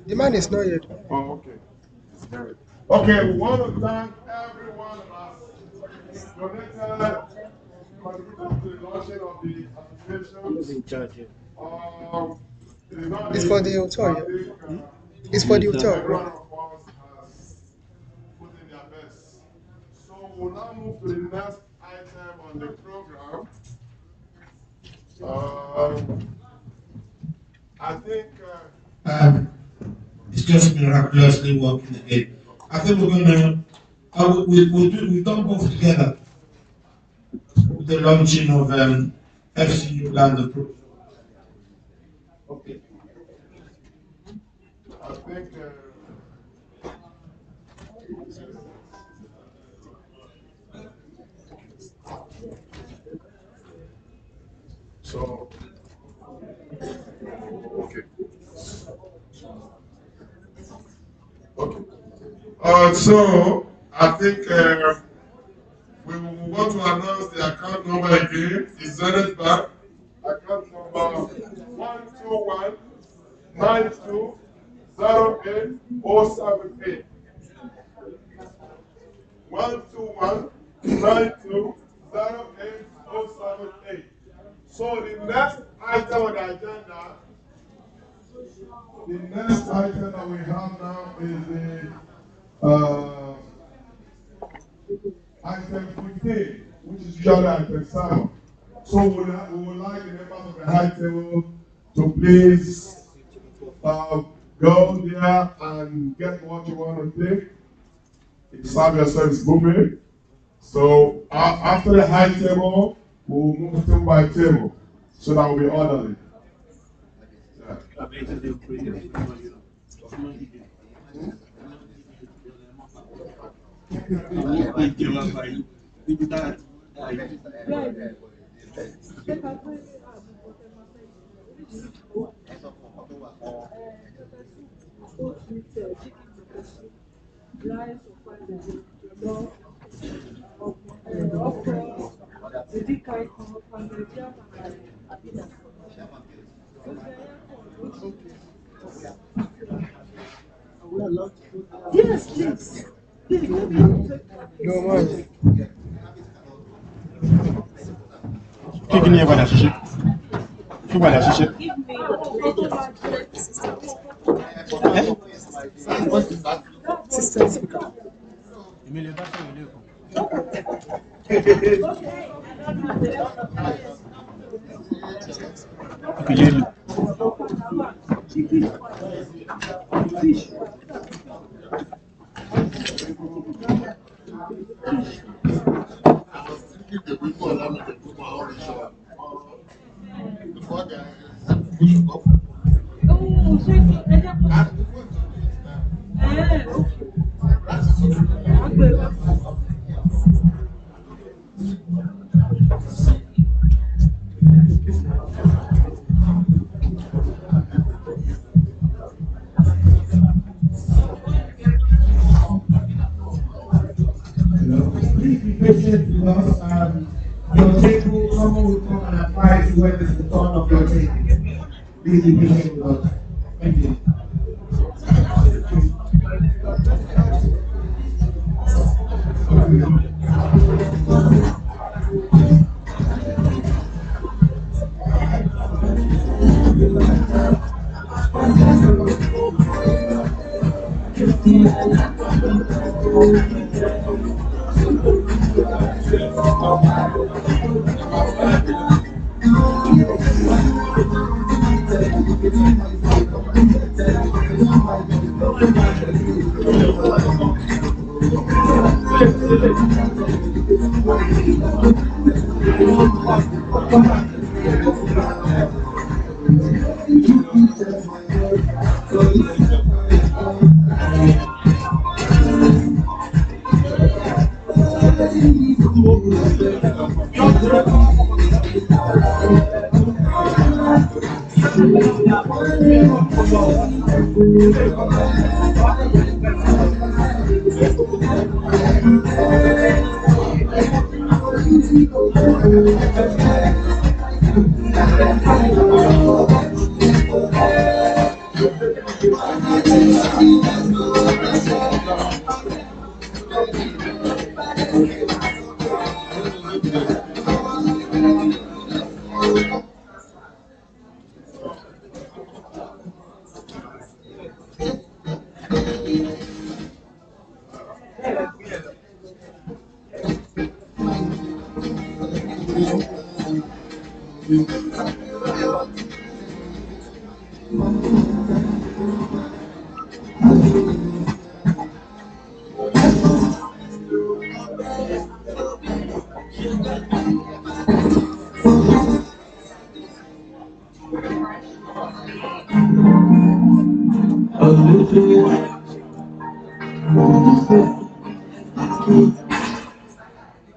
The man is not here. Oh, okay. Okay, we want to thank everyone that has donated, contributed to the launching of the application. Who's in charge here? It's for the hotel. It's for the hotel. Everyone of us has put in their best. So we'll now move to the next item on the program. I think it's just miraculously working again. I think we're gonna we've done both together. The launching of FCU land. Okay. I think so. Okay. Okay. So I think we want to announce the account number again. It's Zenith Bank. Account number 12192080078. 12192080078. So the next item on the agenda. The next item that we have now is the item 15, which is usually item 7. So we would like the members of the high table to please go there and get what you want to take. Serve yourself is buffet. So after the high table, we'll move table by table. So that will be orderly. Yes, please. No money. Kí ni ẹ padà ṣiṣẹ́? Ṣé padà ṣiṣẹ́? System speaker. Èmi lè bá sọ̀rọ̀ ilé ẹ̀kọ́. Ìpìlẹ̀ ìlú. Please be patient because your table, someone will come and advise you when it's the turn of your table. Please be patient with us. Thank you.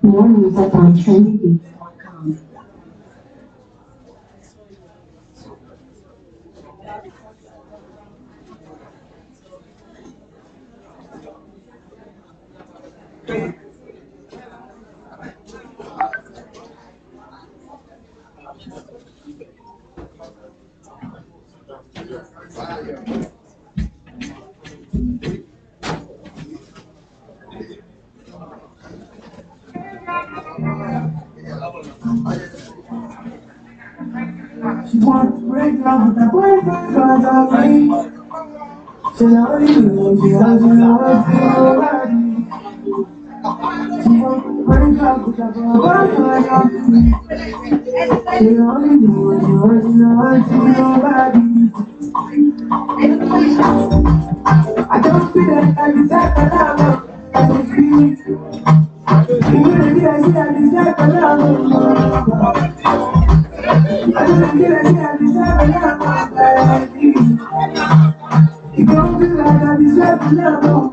More music on trendybeats.com. She wants to break up with that boyfriend cause of me. She only knows she doesn't want to nobody. She wants to break up with that boyfriend cause of me. She only knows she wants to nobody. I don't feel like I deserve a love. I don't feel it. Maybe I see I deserve a love. I don't feel like I deserve a love. It don't feel like I deserve a love.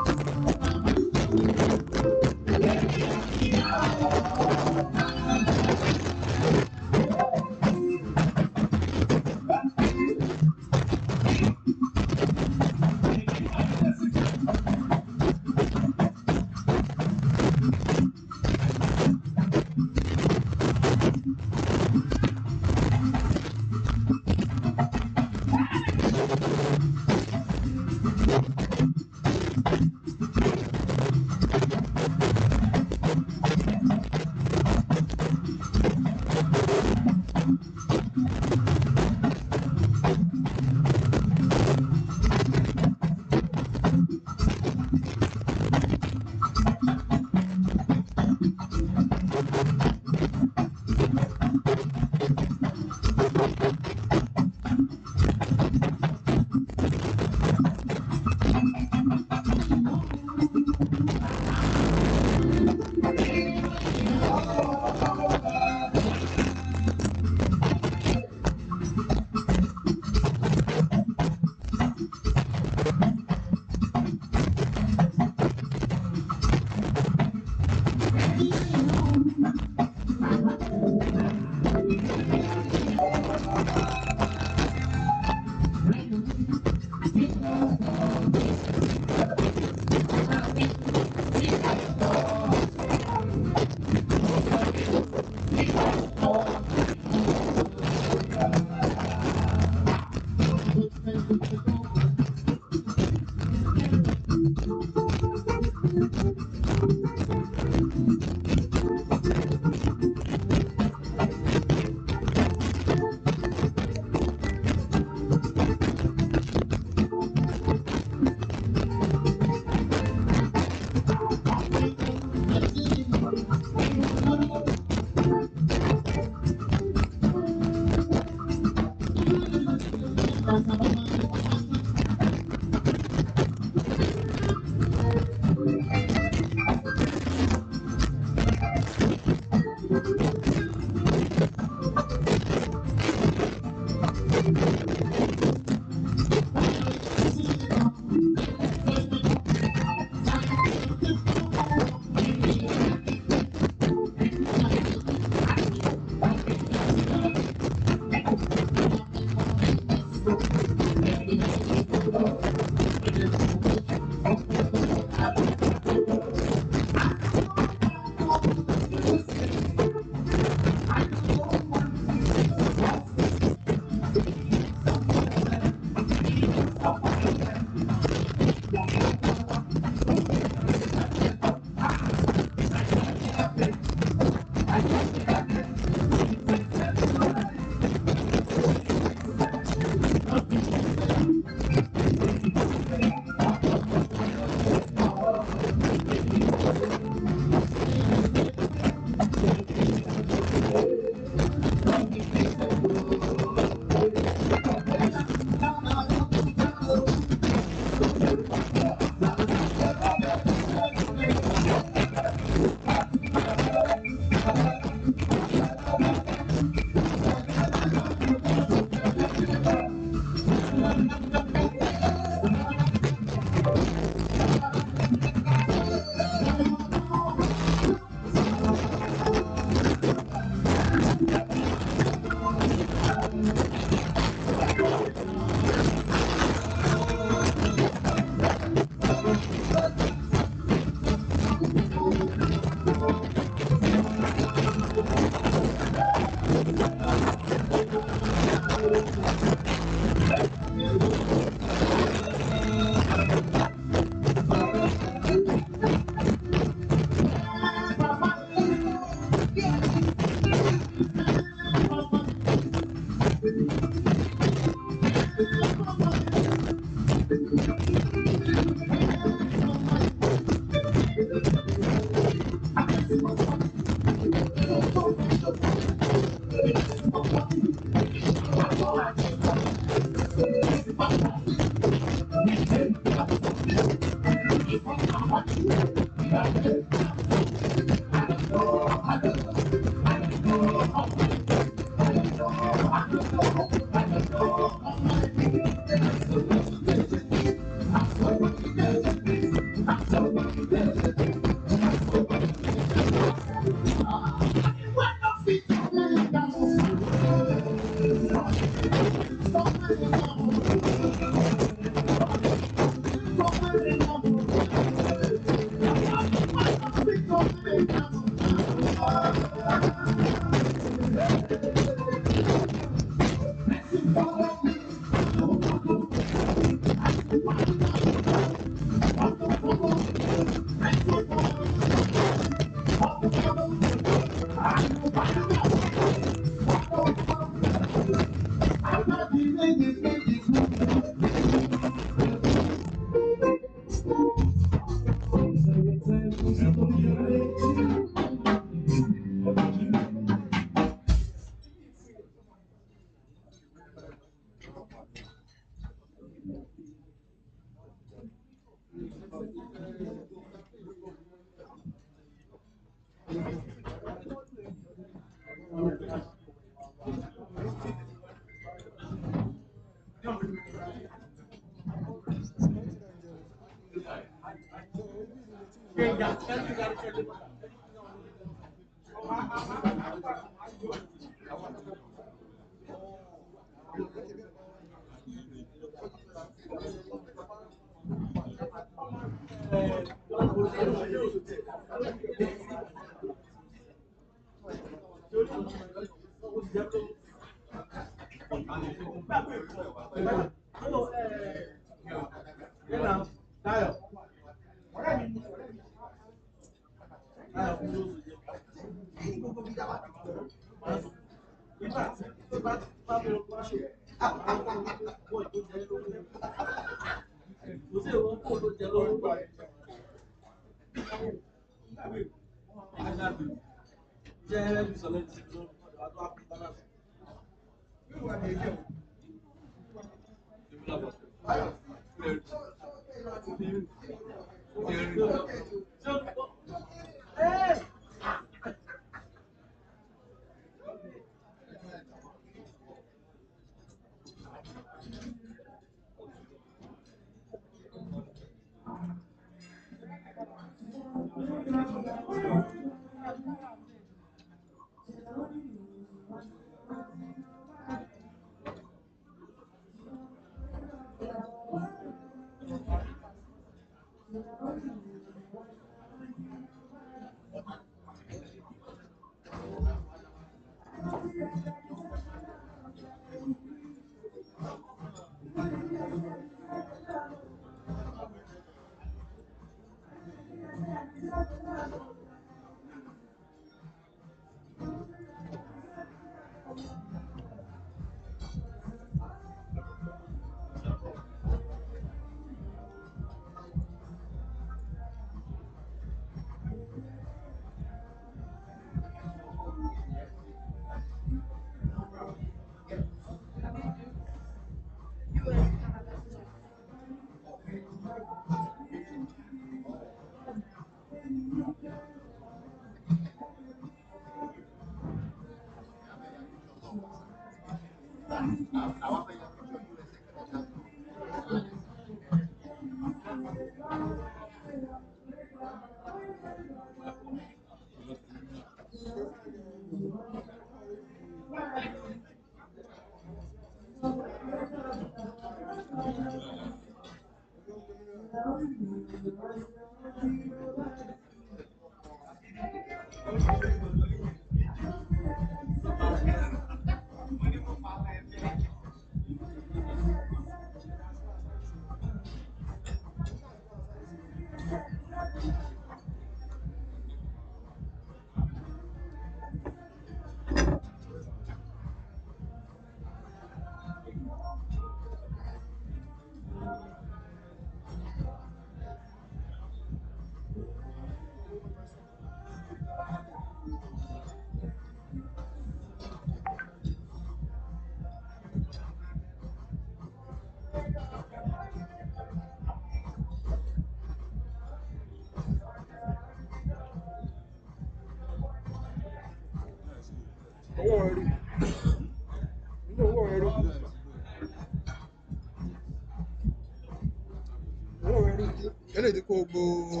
Eléyìí ti kó gbogbo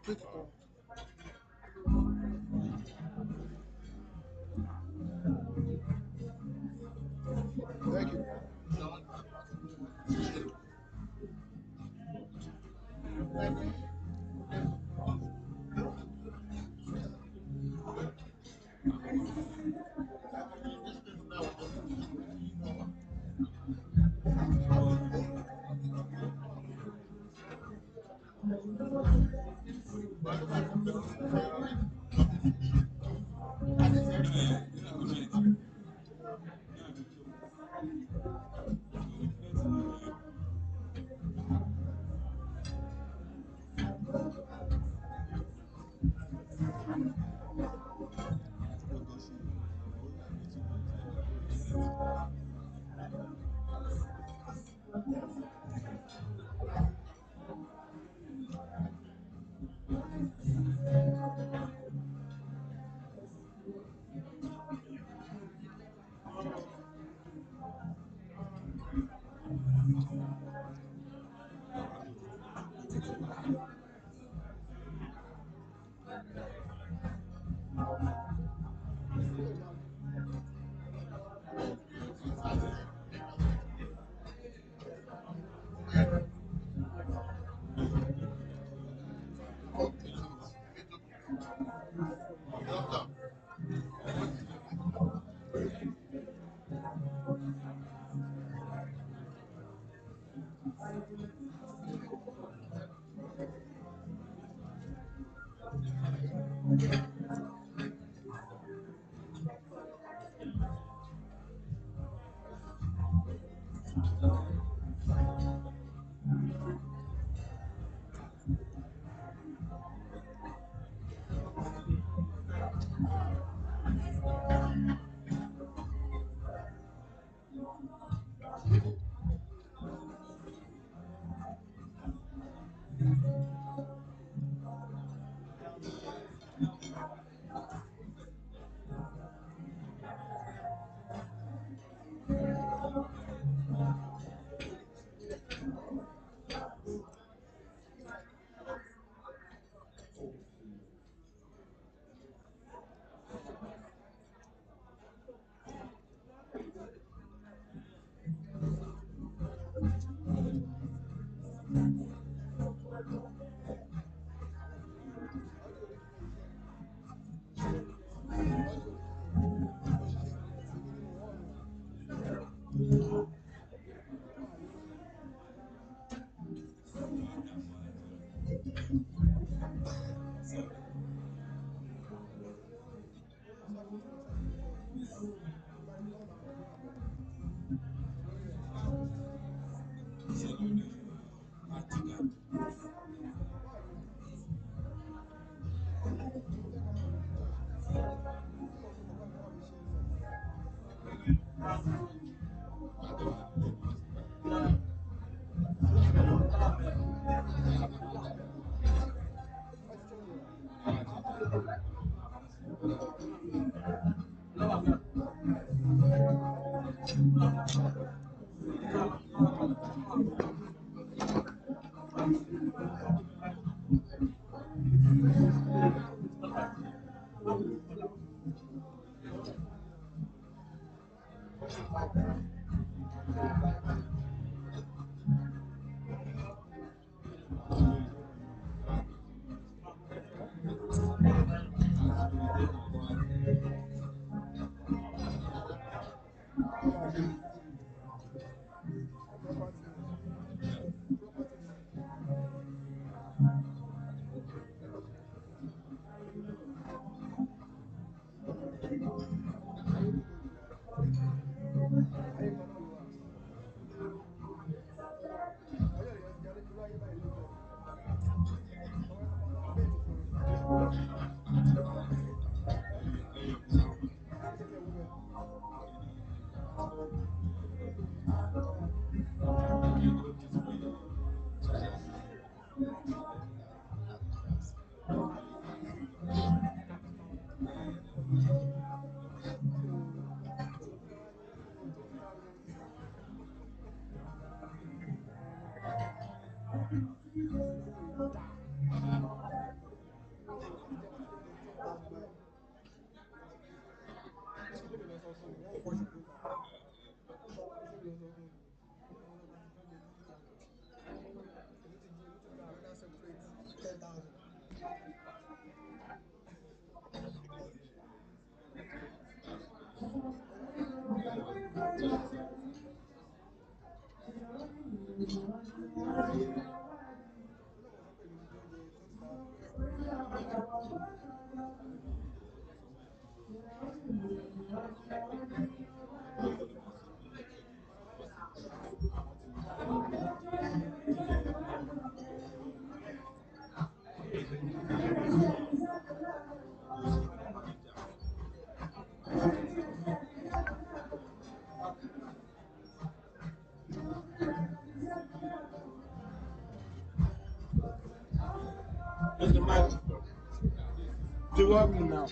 tweet kan. Thank you. You're welcome now.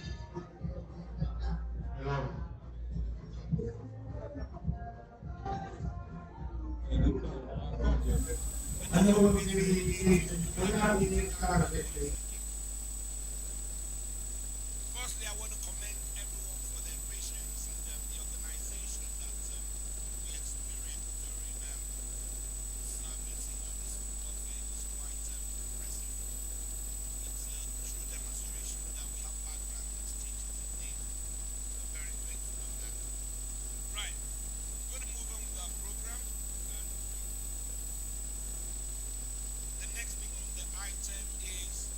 I know what we need. Firstly, I want to commend everyone for their patience and the organization that we experienced during service. This buffet was quite impressive. It's a true demonstration that we have background as teachers indeed. We're very grateful of that. Right, we're going to move on with our program. The next thing on the item is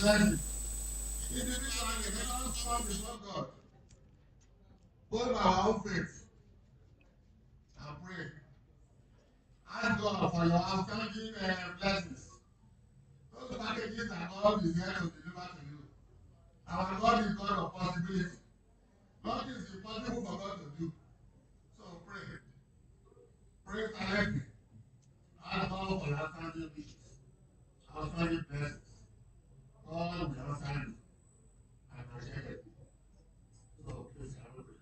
blessing. Individually, let us come before God, both by our own faith, and pray. Ask God for your outstanding blessings. Those packages that God is here to deliver to you. Our God is God of possibility. Nothing is impossible for God to do. So pray. Pray silently. Ask God for outstanding wishes, outstanding blessings. God will answer you and reject it. So please have a pray.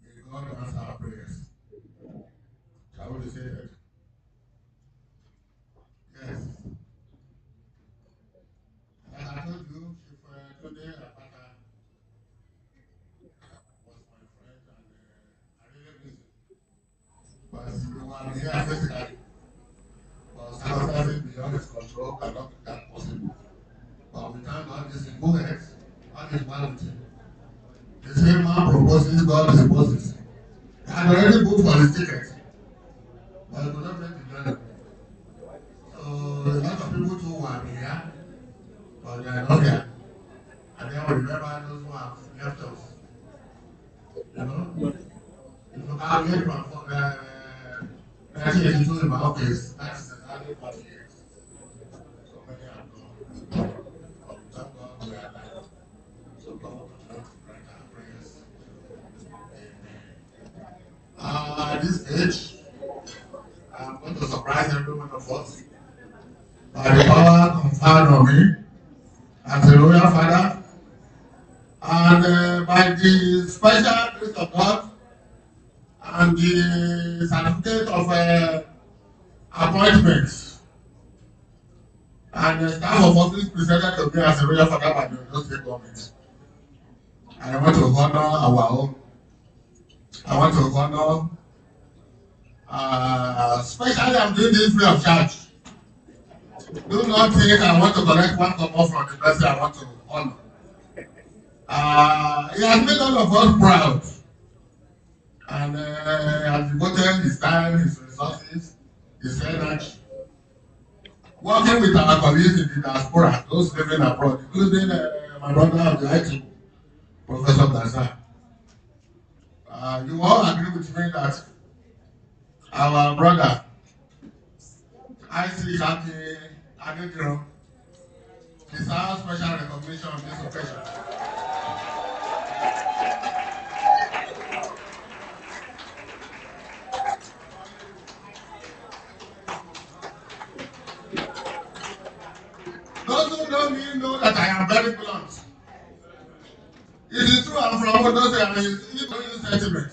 May God answer our prayers. Shall we say that? Yes. Like I told you, if today Apata was my friend and I really miss him. But you are here physically. But circumstances beyond his control cannot be that possible. But we thank God this is good health. God is well with him. The same man proposes, God disposes. He had already booked for his ticket. But he could not make the journey. So a lot of people too were here, but they are not here. And then we remember those who have left us. You know? If you calculate from 1982 in my office, that's exactly 40 years. So many have gone. But we thank God we are alive. So God will continue to grant our prayers. Amen. At this stage, I'm going to surprise every one of us by the power conferred on me as a royal father and by the special grace of God and the certificate of appointment. And the staff of office presented to me as a royal father by the Ondo State government. I want to honor our own. I want to honor, especially I'm doing this free of charge. Do not think I want to collect one common from the person I want to honor. He has made all of us proud and has devoted his time, his resources, his energy, working with our colleagues in the diaspora, those living abroad, including my brother of the IT, Professor Gaza. You all agree with me that our brother, IC Kaki Adediro, deserves special recognition on this occasion. Those who know me know that I am very blunt. It is true I'm from Ondo State and it's even sentiment.